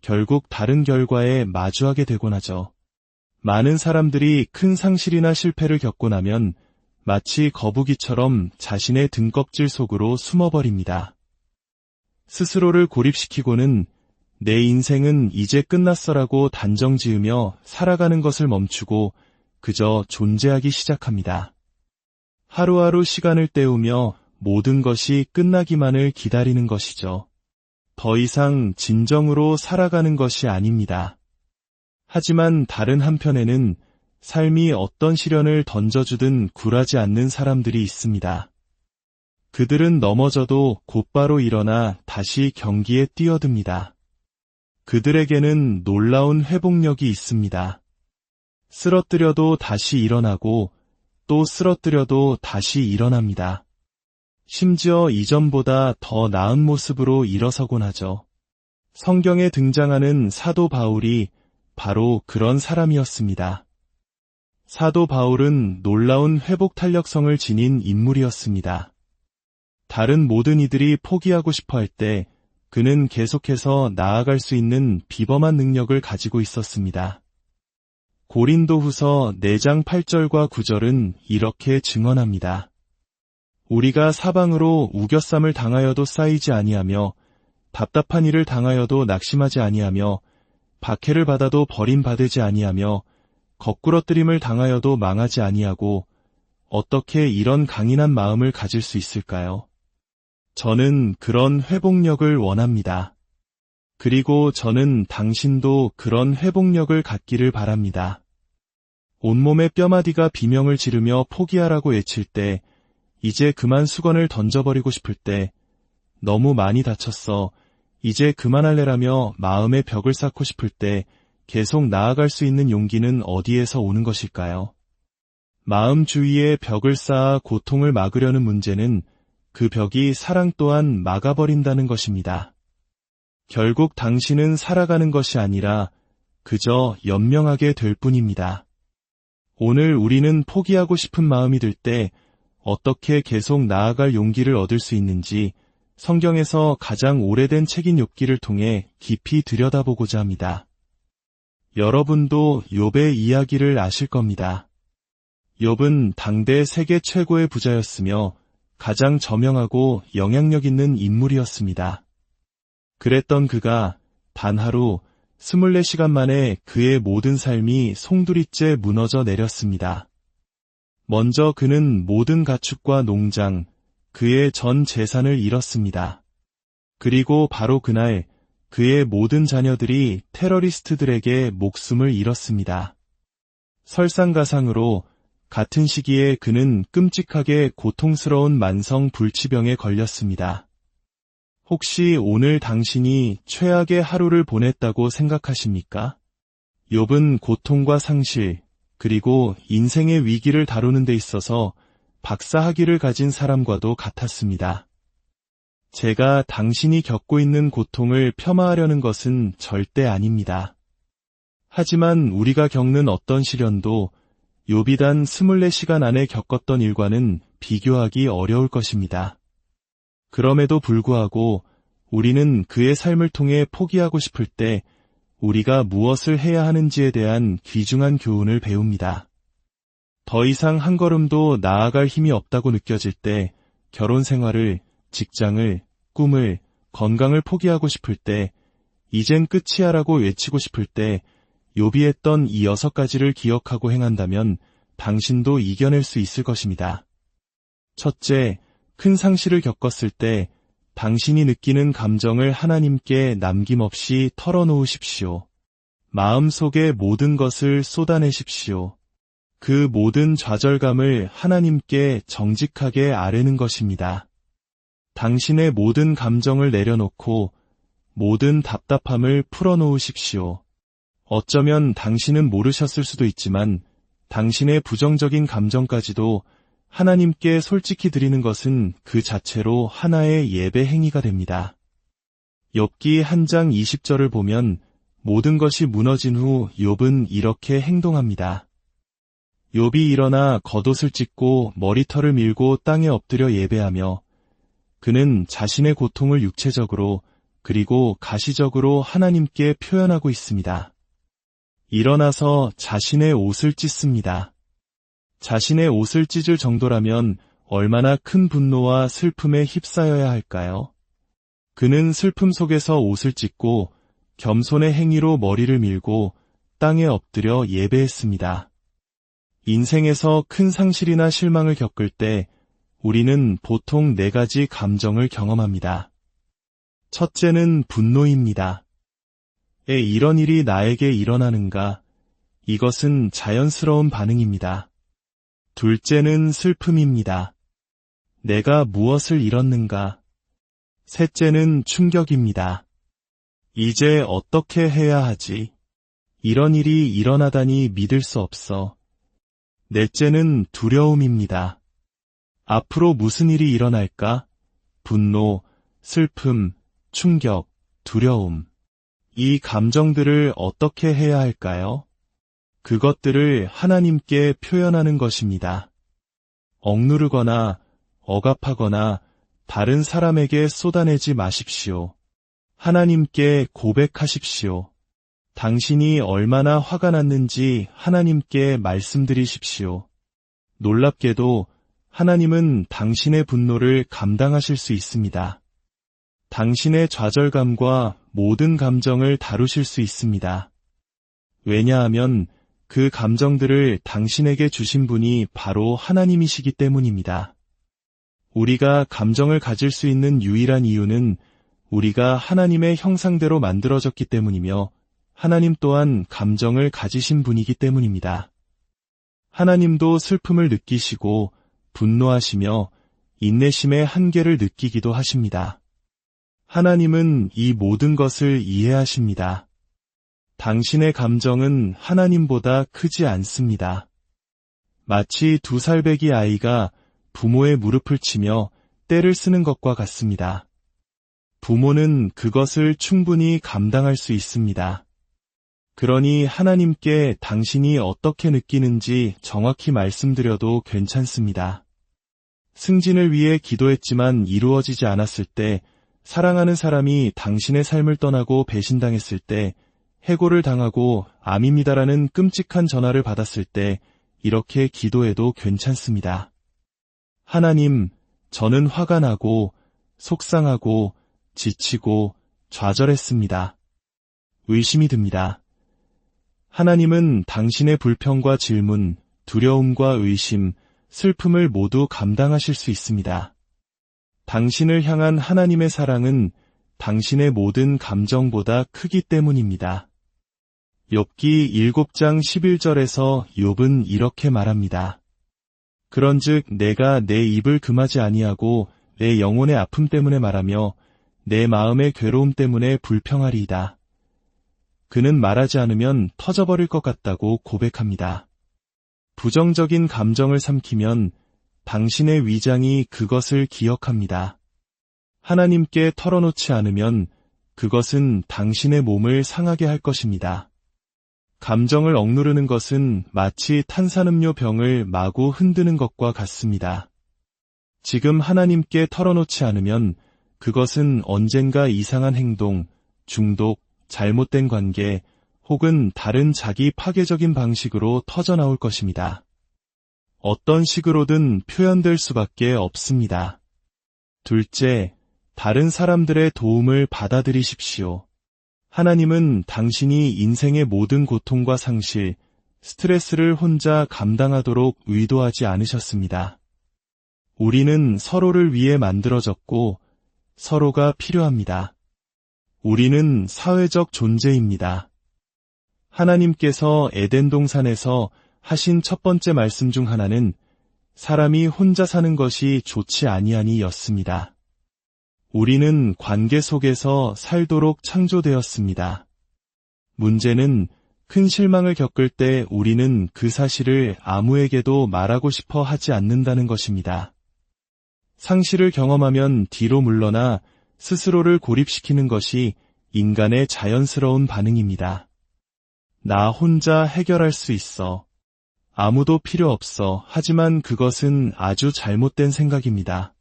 결국 다른 결과에 마주하게 되곤 하죠. 많은 사람들이 큰 상실이나 실패를 겪고 나면 마치 거북이처럼 자신의 등껍질 속으로 숨어버립니다. 스스로를 고립시키고는 내 인생은 이제 끝났어라고 단정 지으며 살아가는 것을 멈추고 그저 존재하기 시작합니다. 하루하루 시간을 때우며 모든 것이 끝나기만을 기다리는 것이죠. 더 이상 진정으로 살아가는 것이 아닙니다. 하지만 다른 한편에는 삶이 어떤 시련을 던져주든 굴하지 않는 사람들이 있습니다. 그들은 넘어져도 곧바로 일어나 다시 경기에 뛰어듭니다. 그들에게는 놀라운 회복력이 있습니다. 쓰러뜨려도 다시 일어나고 또 쓰러뜨려도 다시 일어납니다. 심지어 이전보다 더 나은 모습으로 일어서곤 하죠. 성경에 등장하는 사도 바울이 바로 그런 사람이었습니다. 사도 바울은 놀라운 회복 탄력성을 지닌 인물이었습니다. 다른 모든 이들이 포기하고 싶어 할 때 그는 계속해서 나아갈 수 있는 비범한 능력을 가지고 있었습니다. 고린도후서 4장 8절과 9절은 이렇게 증언합니다. 우리가 사방으로 우겨쌈을 당하여도 쌓이지 아니하며 답답한 일을 당하여도 낙심하지 아니하며 박해를 받아도 버림받지 아니하며 거꾸러뜨림을 당하여도 망하지 아니하고 어떻게 이런 강인한 마음을 가질 수 있을까요? 저는 그런 회복력을 원합니다. 그리고 저는 당신도 그런 회복력을 갖기를 바랍니다. 온몸의 뼈마디가 비명을 지르며 포기하라고 외칠 때, 이제 그만 수건을 던져버리고 싶을 때, 너무 많이 다쳤어, 이제 그만할래라며 마음의 벽을 쌓고 싶을 때 계속 나아갈 수 있는 용기는 어디에서 오는 것일까요? 마음 주위에 벽을 쌓아 고통을 막으려는 문제는 그 벽이 사랑 또한 막아버린다는 것입니다. 결국 당신은 살아가는 것이 아니라 그저 연명하게 될 뿐입니다. 오늘 우리는 포기하고 싶은 마음이 들 때 어떻게 계속 나아갈 용기를 얻을 수 있는지 성경에서 가장 오래된 책인 욥기를 통해 깊이 들여다보고자 합니다. 여러분도 욥의 이야기를 아실 겁니다. 욥은 당대 세계 최고의 부자였으며 가장 저명하고 영향력 있는 인물이었습니다. 그랬던 그가 단 하루 24시간 만에 그의 모든 삶이 송두리째 무너져 내렸습니다. 먼저 그는 모든 가축과 농장, 그의 전 재산을 잃었습니다. 그리고 바로 그날 그의 모든 자녀들이 테러리스트들에게 목숨을 잃었습니다. 설상가상으로 같은 시기에 그는 끔찍하게 고통스러운 만성 불치병에 걸렸습니다. 혹시 오늘 당신이 최악의 하루를 보냈다고 생각하십니까? 욥은 고통과 상실, 그리고 인생의 위기를 다루는 데 있어서 박사학위를 가진 사람과도 같았습니다. 제가 당신이 겪고 있는 고통을 폄하하려는 것은 절대 아닙니다. 하지만 우리가 겪는 어떤 시련도 욥이 단 24시간 안에 겪었던 일과는 비교하기 어려울 것입니다. 그럼에도 불구하고 우리는 그의 삶을 통해 포기하고 싶을 때 우리가 무엇을 해야 하는지에 대한 귀중한 교훈을 배웁니다. 더 이상 한 걸음도 나아갈 힘이 없다고 느껴질 때, 결혼 생활을, 직장을, 꿈을, 건강을 포기하고 싶을 때, 이젠 끝이야라고 외치고 싶을 때, 욥이 했던 이 6가지를 기억하고 행한다면 당신도 이겨낼 수 있을 것입니다. 첫째, 큰 상실을 겪었을 때 당신이 느끼는 감정을 하나님께 남김없이 털어놓으십시오. 마음속의 모든 것을 쏟아내십시오. 그 모든 좌절감을 하나님께 정직하게 아뢰는 것입니다. 당신의 모든 감정을 내려놓고 모든 답답함을 풀어놓으십시오. 어쩌면 당신은 모르셨을 수도 있지만 당신의 부정적인 감정까지도 하나님께 솔직히 드리는 것은 그 자체로 하나의 예배 행위가 됩니다. 욥기 1장 20절을 보면 모든 것이 무너진 후 욥은 이렇게 행동합니다. 욥이 일어나 겉옷을 찢고 머리털을 밀고 땅에 엎드려 예배하며 그는 자신의 고통을 육체적으로 그리고 가시적으로 하나님께 표현하고 있습니다. 일어나서 자신의 옷을 찢습니다. 자신의 옷을 찢을 정도라면 얼마나 큰 분노와 슬픔에 휩싸여야 할까요? 그는 슬픔 속에서 옷을 찢고 겸손의 행위로 머리를 밀고 땅에 엎드려 예배했습니다. 인생에서 큰 상실이나 실망을 겪을 때 우리는 보통 4가지 감정을 경험합니다. 첫째는 분노입니다. 이런 일이 나에게 일어나는가? 이것은 자연스러운 반응입니다. 둘째는 슬픔입니다. 내가 무엇을 잃었는가? 셋째는 충격입니다. 이제 어떻게 해야 하지? 이런 일이 일어나다니 믿을 수 없어. 넷째는 두려움입니다. 앞으로 무슨 일이 일어날까? 분노, 슬픔, 충격, 두려움. 이 감정들을 어떻게 해야 할까요? 그것들을 하나님께 표현하는 것입니다. 억누르거나 억압하거나 다른 사람에게 쏟아내지 마십시오. 하나님께 고백하십시오. 당신이 얼마나 화가 났는지 하나님께 말씀드리십시오. 놀랍게도 하나님은 당신의 분노를 감당하실 수 있습니다. 당신의 좌절감과 모든 감정을 다루실 수 있습니다. 왜냐하면 그 감정들을 당신에게 주신 분이 바로 하나님이시기 때문입니다. 우리가 감정을 가질 수 있는 유일한 이유는 우리가 하나님의 형상대로 만들어졌기 때문이며 하나님 또한 감정을 가지신 분이기 때문입니다. 하나님도 슬픔을 느끼시고 분노하시며 인내심의 한계를 느끼기도 하십니다. 하나님은 이 모든 것을 이해하십니다. 당신의 감정은 하나님보다 크지 않습니다. 마치 2살배기 아이가 부모의 무릎을 치며 떼를 쓰는 것과 같습니다. 부모는 그것을 충분히 감당할 수 있습니다. 그러니 하나님께 당신이 어떻게 느끼는지 정확히 말씀드려도 괜찮습니다. 승진을 위해 기도했지만 이루어지지 않았을 때, 사랑하는 사람이 당신의 삶을 떠나고 배신당했을 때, 해고를 당하고 암입니다라는 끔찍한 전화를 받았을 때 이렇게 기도해도 괜찮습니다. 하나님, 저는 화가 나고 속상하고 지치고 좌절했습니다. 의심이 듭니다. 하나님은 당신의 불평과 질문, 두려움과 의심, 슬픔을 모두 감당하실 수 있습니다. 당신을 향한 하나님의 사랑은 당신의 모든 감정보다 크기 때문입니다. 욥기 7장 11절에서 욥은 이렇게 말합니다. 그런즉 내가 내 입을 금하지 아니하고 내 영혼의 아픔 때문에 말하며 내 마음의 괴로움 때문에 불평하리이다. 그는 말하지 않으면 터져버릴 것 같다고 고백합니다. 부정적인 감정을 삼키면 당신의 위장이 그것을 기억합니다. 하나님께 털어놓지 않으면 그것은 당신의 몸을 상하게 할 것입니다. 감정을 억누르는 것은 마치 탄산음료 병을 마구 흔드는 것과 같습니다. 지금 하나님께 털어놓지 않으면 그것은 언젠가 이상한 행동, 중독, 잘못된 관계, 혹은 다른 자기 파괴적인 방식으로 터져나올 것입니다. 어떤 식으로든 표현될 수밖에 없습니다. 둘째, 다른 사람들의 도움을 받아들이십시오. 하나님은 당신이 인생의 모든 고통과 상실, 스트레스를 혼자 감당하도록 의도하지 않으셨습니다. 우리는 서로를 위해 만들어졌고 서로가 필요합니다. 우리는 사회적 존재입니다. 하나님께서 에덴 동산에서 하신 첫 번째 말씀 중 하나는 사람이 혼자 사는 것이 좋지 아니하니였습니다. 우리는 관계 속에서 살도록 창조되었습니다. 문제는 큰 실망을 겪을 때 우리는 그 사실을 아무에게도 말하고 싶어 하지 않는다는 것입니다. 상실을 경험하면 뒤로 물러나 스스로를 고립시키는 것이 인간의 자연스러운 반응입니다. 나 혼자 해결할 수 있어. 아무도 필요 없어. 하지만 그것은 아주 잘못된 생각입니다.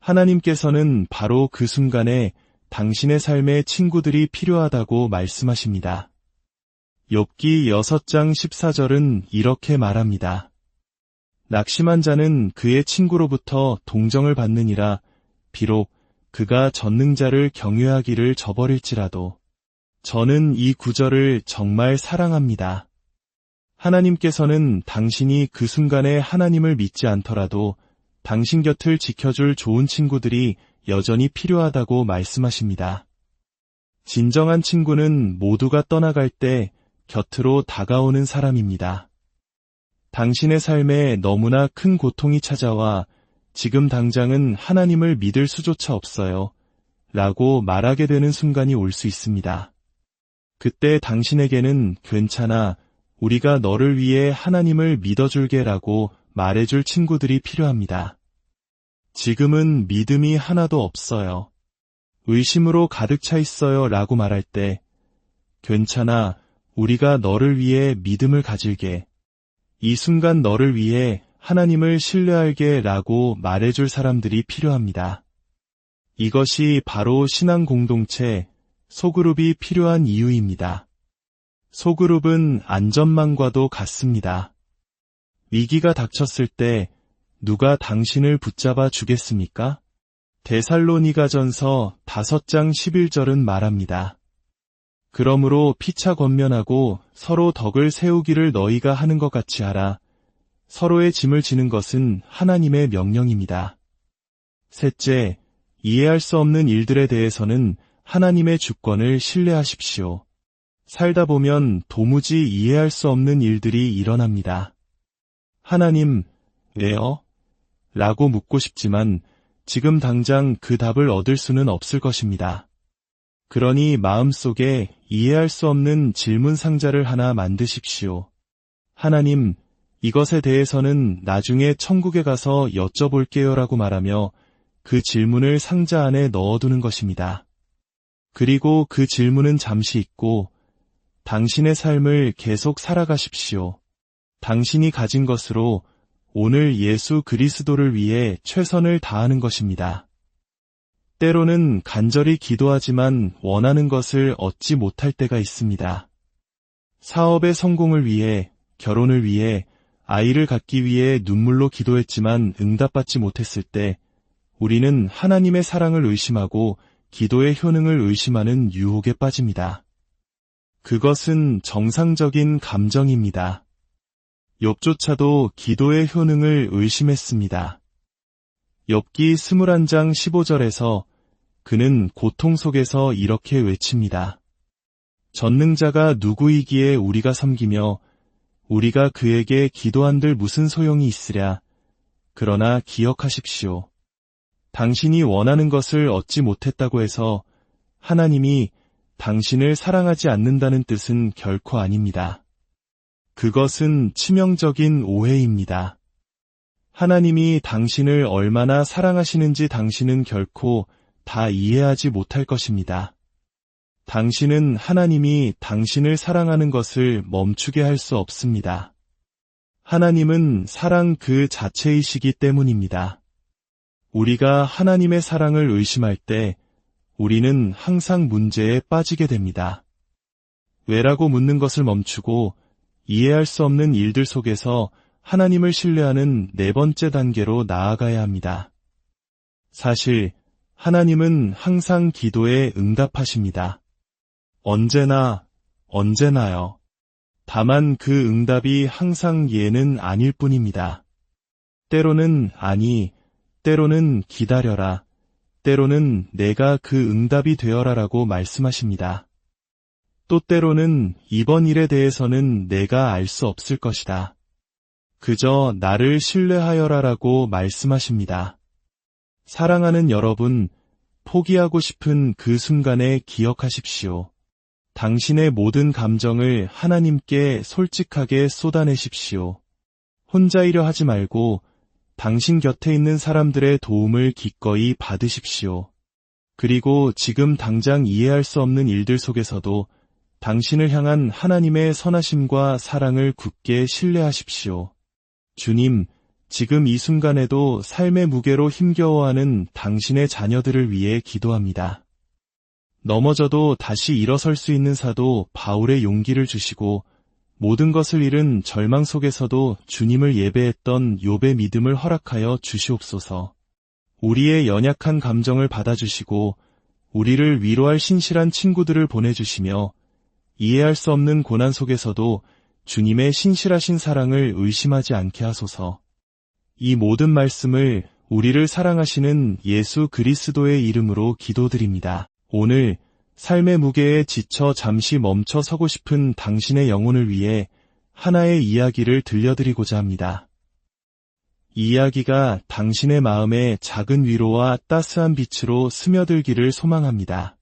하나님께서는 바로 그 순간에 당신의 삶에 친구들이 필요하다고 말씀하십니다. 욥기 6장 14절은 이렇게 말합니다. 낙심한 자는 그의 친구로부터 동정을 받느니라. 비록 그가 전능자를 경외하기를 저버릴지라도. 저는 이 구절을 정말 사랑합니다. 하나님께서는 당신이 그 순간에 하나님을 믿지 않더라도 당신 곁을 지켜줄 좋은 친구들이 여전히 필요하다고 말씀하십니다. 진정한 친구는 모두가 떠나갈 때 곁으로 다가오는 사람입니다. 당신의 삶에 너무나 큰 고통이 찾아와 지금 당장은 하나님을 믿을 수조차 없어요. 라고 말하게 되는 순간이 올 수 있습니다. 그때 당신에게는 괜찮아, 우리가 너를 위해 하나님을 믿어줄게 라고 말해줄 친구들이 필요합니다. 지금은 믿음이 하나도 없어요. 의심으로 가득 차 있어요 라고 말할 때, 괜찮아, 우리가 너를 위해 믿음을 가질게. 이 순간 너를 위해 하나님을 신뢰할게 라고 말해줄 사람들이 필요합니다. 이것이 바로 신앙 공동체, 소그룹이 필요한 이유입니다. 소그룹은 안전망과도 같습니다. 위기가 닥쳤을 때 누가 당신을 붙잡아 주겠습니까? 데살로니가전서 5장 11절은 말합니다. 그러므로 피차 권면하고 서로 덕을 세우기를 너희가 하는 것 같이 하라. 서로의 짐을 지는 것은 하나님의 명령입니다. 셋째, 이해할 수 없는 일들에 대해서는 하나님의 주권을 신뢰하십시오. 살다 보면 도무지 이해할 수 없는 일들이 일어납니다. 하나님, 왜요? 라고 묻고 싶지만 지금 당장 그 답을 얻을 수는 없을 것입니다. 그러니 마음속에 이해할 수 없는 질문 상자를 하나 만드십시오. 하나님, 이것에 대해서는 나중에 천국에 가서 여쭤볼게요 라고 말하며 그 질문을 상자 안에 넣어두는 것입니다. 그리고 그 질문은 잠시 잊고 당신의 삶을 계속 살아가십시오. 당신이 가진 것으로 오늘 예수 그리스도를 위해 최선을 다하는 것입니다. 때로는 간절히 기도하지만 원하는 것을 얻지 못할 때가 있습니다. 사업의 성공을 위해, 결혼을 위해, 아이를 갖기 위해 눈물로 기도했지만 응답받지 못했을 때 우리는 하나님의 사랑을 의심하고 기도의 효능을 의심하는 유혹에 빠집니다. 그것은 정상적인 감정입니다. 욥조차도 기도의 효능을 의심했습니다. 욥기 21장 15절에서 그는 고통 속에서 이렇게 외칩니다. 전능자가 누구이기에 우리가 섬기며 우리가 그에게 기도한들 무슨 소용이 있으랴. 그러나 기억하십시오. 당신이 원하는 것을 얻지 못했다고 해서 하나님이 당신을 사랑하지 않는다는 뜻은 결코 아닙니다. 그것은 치명적인 오해입니다. 하나님이 당신을 얼마나 사랑하시는지 당신은 결코 다 이해하지 못할 것입니다. 당신은 하나님이 당신을 사랑하는 것을 멈추게 할 수 없습니다. 하나님은 사랑 그 자체이시기 때문입니다. 우리가 하나님의 사랑을 의심할 때 우리는 항상 문제에 빠지게 됩니다. 왜라고 묻는 것을 멈추고 이해할 수 없는 일들 속에서 하나님을 신뢰하는 네 번째 단계로 나아가야 합니다. 사실 하나님은 항상 기도에 응답하십니다. 언제나요. 다만 그 응답이 항상 예는 아닐 뿐입니다. 때로는 아니, 때로는 기다려라, 때로는 내가 그 응답이 되어라라고 말씀하십니다. 또 때로는 이번 일에 대해서는 내가 알 수 없을 것이다. 그저 나를 신뢰하여라라고 말씀하십니다. 사랑하는 여러분, 포기하고 싶은 그 순간에 기억하십시오. 당신의 모든 감정을 하나님께 솔직하게 쏟아내십시오. 혼자이려 하지 말고 당신 곁에 있는 사람들의 도움을 기꺼이 받으십시오. 그리고 지금 당장 이해할 수 없는 일들 속에서도 당신을 향한 하나님의 선하심과 사랑을 굳게 신뢰하십시오. 주님, 지금 이 순간에도 삶의 무게로 힘겨워하는 당신의 자녀들을 위해 기도합니다. 넘어져도 다시 일어설 수 있는 사도 바울의 용기를 주시고 모든 것을 잃은 절망 속에서도 주님을 예배했던 욥의 믿음을 허락하여 주시옵소서. 우리의 연약한 감정을 받아주시고 우리를 위로할 신실한 친구들을 보내주시며 이해할 수 없는 고난 속에서도 주님의 신실하신 사랑을 의심하지 않게 하소서. 이 모든 말씀을 우리를 사랑하시는 예수 그리스도의 이름으로 기도드립니다. 오늘 삶의 무게에 지쳐 잠시 멈춰 서고 싶은 당신의 영혼을 위해 하나의 이야기를 들려드리고자 합니다. 이 이야기가 당신의 마음에 작은 위로와 따스한 빛으로 스며들기를 소망합니다.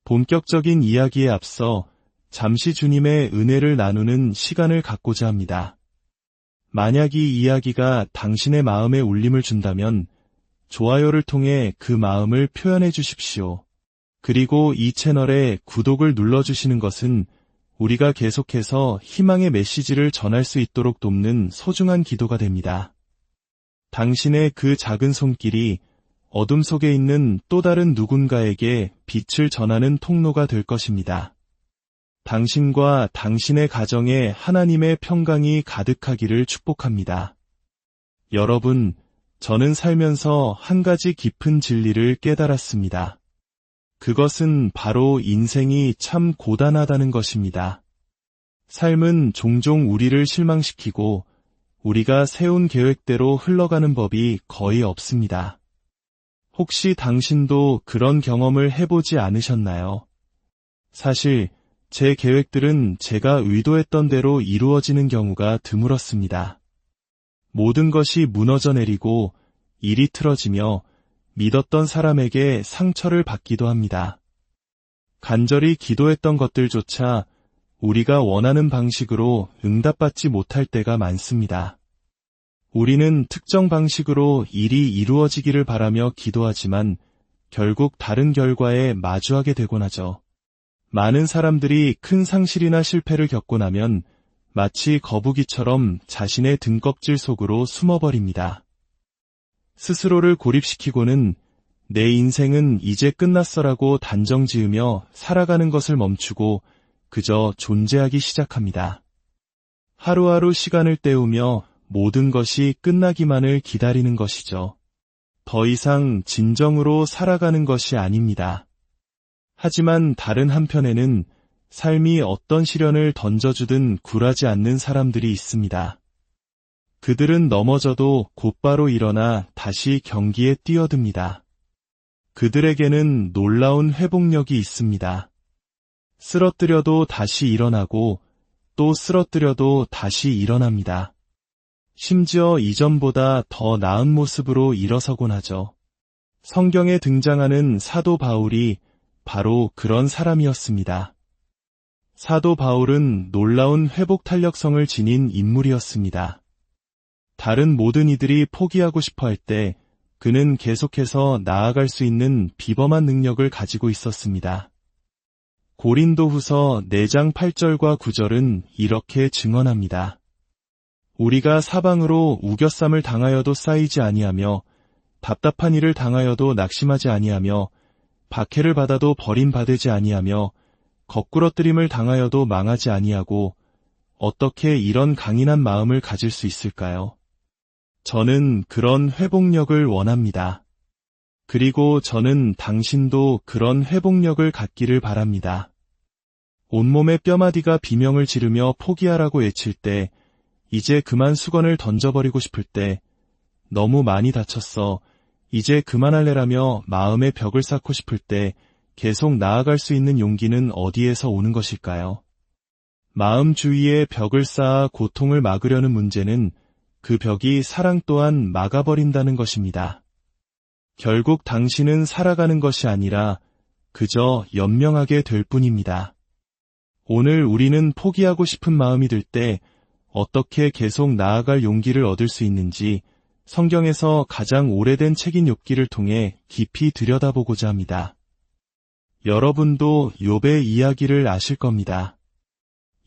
본격적인 이야기에 앞서 잠시 주님의 은혜를 나누는 시간을 갖고자 합니다. 만약 이 이야기가 당신의 마음에 울림을 준다면 좋아요를 통해 그 마음을 표현해 주십시오. 그리고 이 채널에 구독을 눌러주시는 것은 우리가 계속해서 희망의 메시지를 전할 수 있도록 돕는 소중한 기도가 됩니다. 당신의 그 작은 손길이 어둠 속에 있는 또 다른 누군가에게 빛을 전하는 통로가 될 것입니다. 당신과 당신의 가정에 하나님의 평강이 가득하기를 축복합니다. 여러분, 저는 살면서 한 가지 깊은 진리를 깨달았습니다. 그것은 바로 인생이 참 고단하다는 것입니다. 삶은 종종 우리를 실망시키고 우리가 세운 계획대로 흘러가는 법이 거의 없습니다. 혹시 당신도 그런 경험을 해보지 않으셨나요? 사실 제 계획들은 제가 의도했던 대로 이루어지는 경우가 드물었습니다. 모든 것이 무너져 내리고 일이 틀어지며 믿었던 사람에게 상처를 받기도 합니다. 간절히 기도했던 것들조차 우리가 원하는 방식으로 응답받지 못할 때가 많습니다. 우리는 특정 방식으로 일이 이루어지기를 바라며 기도하지만 결국 다른 결과에 마주하게 되곤 하죠. 많은 사람들이 큰 상실이나 실패를 겪고 나면 마치 거북이처럼 자신의 등껍질 속으로 숨어버립니다. 스스로를 고립시키고는 내 인생은 이제 끝났어라고 단정지으며 살아가는 것을 멈추고 그저 존재하기 시작합니다. 하루하루 시간을 때우며 모든 것이 끝나기만을 기다리는 것이죠. 더 이상 진정으로 살아가는 것이 아닙니다. 하지만 다른 한편에는 삶이 어떤 시련을 던져주든 굴하지 않는 사람들이 있습니다. 그들은 넘어져도 곧바로 일어나 다시 경기에 뛰어듭니다. 그들에게는 놀라운 회복력이 있습니다. 쓰러뜨려도 다시 일어나고 또 쓰러뜨려도 다시 일어납니다. 심지어 이전보다 더 나은 모습으로 일어서곤 하죠. 성경에 등장하는 사도 바울이 바로 그런 사람이었습니다. 사도 바울은 놀라운 회복 탄력성을 지닌 인물이었습니다. 다른 모든 이들이 포기하고 싶어 할 때 그는 계속해서 나아갈 수 있는 비범한 능력을 가지고 있었습니다. 고린도후서 4장 8절과 9절은 이렇게 증언합니다. 우리가 사방으로 우겨쌈을 당하여도 쌓이지 아니하며 답답한 일을 당하여도 낙심하지 아니하며 박해를 받아도 버림받지 아니하며 거꾸러뜨림을 당하여도 망하지 아니하고 어떻게 이런 강인한 마음을 가질 수 있을까요? 저는 그런 회복력을 원합니다. 그리고 저는 당신도 그런 회복력을 갖기를 바랍니다. 온몸의 뼈마디가 비명을 지르며 포기하라고 외칠 때, 이제 그만 수건을 던져버리고 싶을 때, 너무 많이 다쳤어, 이제 그만할래라며 마음의 벽을 쌓고 싶을 때 계속 나아갈 수 있는 용기는 어디에서 오는 것일까요? 마음 주위에 벽을 쌓아 고통을 막으려는 문제는 그 벽이 사랑 또한 막아버린다는 것입니다. 결국 당신은 살아가는 것이 아니라 그저 연명하게 될 뿐입니다. 오늘 우리는 포기하고 싶은 마음이 들 때 어떻게 계속 나아갈 용기를 얻을 수 있는지 성경에서 가장 오래된 책인 욥기를 통해 깊이 들여다보고자 합니다. 여러분도 욥의 이야기를 아실 겁니다.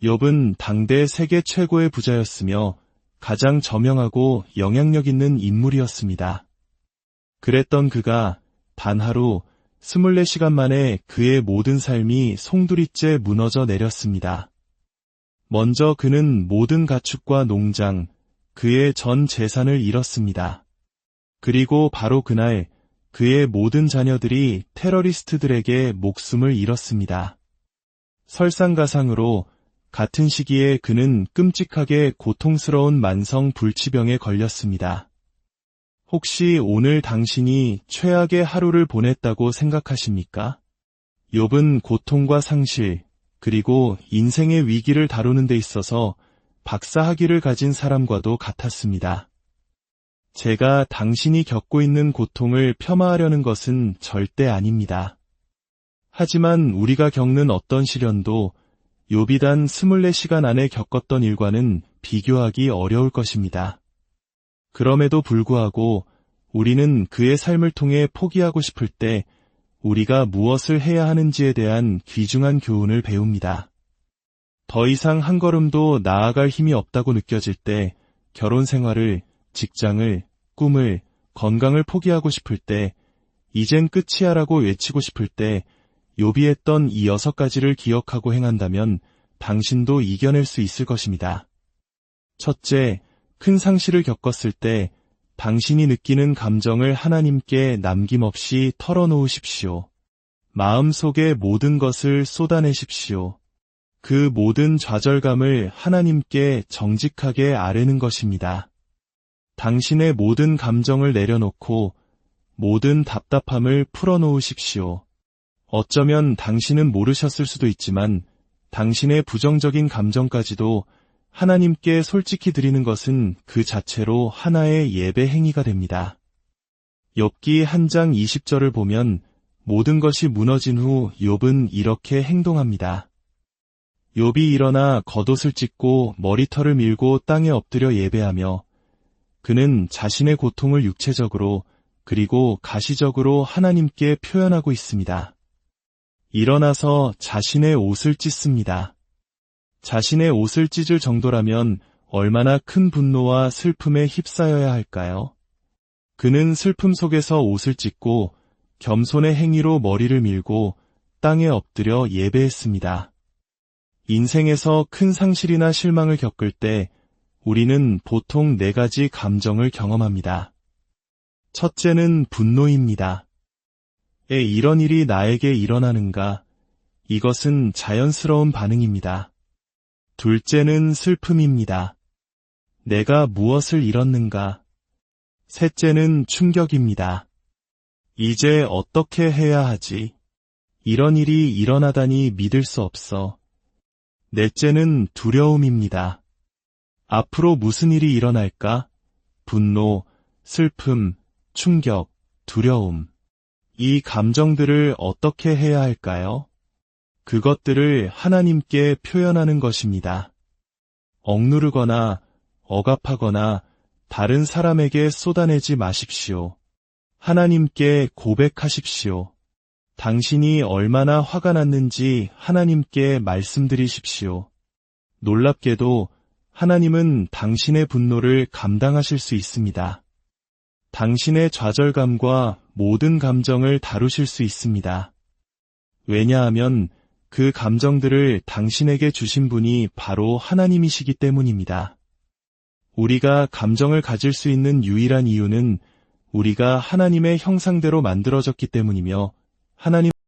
욥은 당대 세계 최고의 부자였으며 가장 저명하고 영향력 있는 인물이었습니다. 그랬던 그가 단 하루 24시간 만에 그의 모든 삶이 송두리째 무너져 내렸습니다. 먼저 그는 모든 가축과 농장, 그의 전 재산을 잃었습니다. 그리고 바로 그날 그의 모든 자녀들이 테러리스트들에게 목숨을 잃었습니다. 설상가상으로 같은 시기에 그는 끔찍하게 고통스러운 만성 불치병에 걸렸습니다. 혹시 오늘 당신이 최악의 하루를 보냈다고 생각하십니까? 욥은 고통과 상실, 그리고 인생의 위기를 다루는 데 있어서 박사학위를 가진 사람과도 같았습니다. 제가 당신이 겪고 있는 고통을 폄하하려는 것은 절대 아닙니다. 하지만 우리가 겪는 어떤 시련도 욥이 단 24시간 안에 겪었던 일과는 비교하기 어려울 것입니다. 그럼에도 불구하고 우리는 그의 삶을 통해 포기하고 싶을 때 우리가 무엇을 해야 하는지에 대한 귀중한 교훈을 배웁니다. 더 이상 한 걸음도 나아갈 힘이 없다고 느껴질 때 결혼 생활을, 직장을, 꿈을, 건강을 포기하고 싶을 때, 이젠 끝이야라고 외치고 싶을 때 욥이 했던 이 6가지를 기억하고 행한다면 당신도 이겨낼 수 있을 것입니다. 첫째, 큰 상실을 겪었을 때 당신이 느끼는 감정을 하나님께 남김없이 털어놓으십시오. 마음속의 모든 것을 쏟아내십시오. 그 모든 좌절감을 하나님께 정직하게 아뢰는 것입니다. 당신의 모든 감정을 내려놓고 모든 답답함을 풀어놓으십시오. 어쩌면 당신은 모르셨을 수도 있지만 당신의 부정적인 감정까지도 하나님께 솔직히 드리는 것은 그 자체로 하나의 예배 행위가 됩니다. 욥기 1장 20절을 보면 모든 것이 무너진 후 욥은 이렇게 행동합니다. 욥이 일어나 겉옷을 찢고 머리털을 밀고 땅에 엎드려 예배하며 그는 자신의 고통을 육체적으로 그리고 가시적으로 하나님께 표현하고 있습니다. 일어나서 자신의 옷을 찢습니다. 자신의 옷을 찢을 정도라면 얼마나 큰 분노와 슬픔에 휩싸여야 할까요? 그는 슬픔 속에서 옷을 찢고 겸손의 행위로 머리를 밀고 땅에 엎드려 예배했습니다. 인생에서 큰 상실이나 실망을 겪을 때 우리는 보통 4가지 감정을 경험합니다. 첫째는 분노입니다. 이런 일이 나에게 일어나는가? 이것은 자연스러운 반응입니다. 둘째는 슬픔입니다. 내가 무엇을 잃었는가? 셋째는 충격입니다. 이제 어떻게 해야 하지? 이런 일이 일어나다니 믿을 수 없어. 넷째는 두려움입니다. 앞으로 무슨 일이 일어날까? 분노, 슬픔, 충격, 두려움. 이 감정들을 어떻게 해야 할까요? 그것들을 하나님께 표현하는 것입니다. 억누르거나 억압하거나 다른 사람에게 쏟아내지 마십시오. 하나님께 고백하십시오. 당신이 얼마나 화가 났는지 하나님께 말씀드리십시오. 놀랍게도 하나님은 당신의 분노를 감당하실 수 있습니다. 당신의 좌절감과 모든 감정을 다루실 수 있습니다. 왜냐하면 그 감정들을 당신에게 주신 분이 바로 하나님이시기 때문입니다. 우리가 감정을 가질 수 있는 유일한 이유는 우리가 하나님의 형상대로 만들어졌기 때문이며 하나님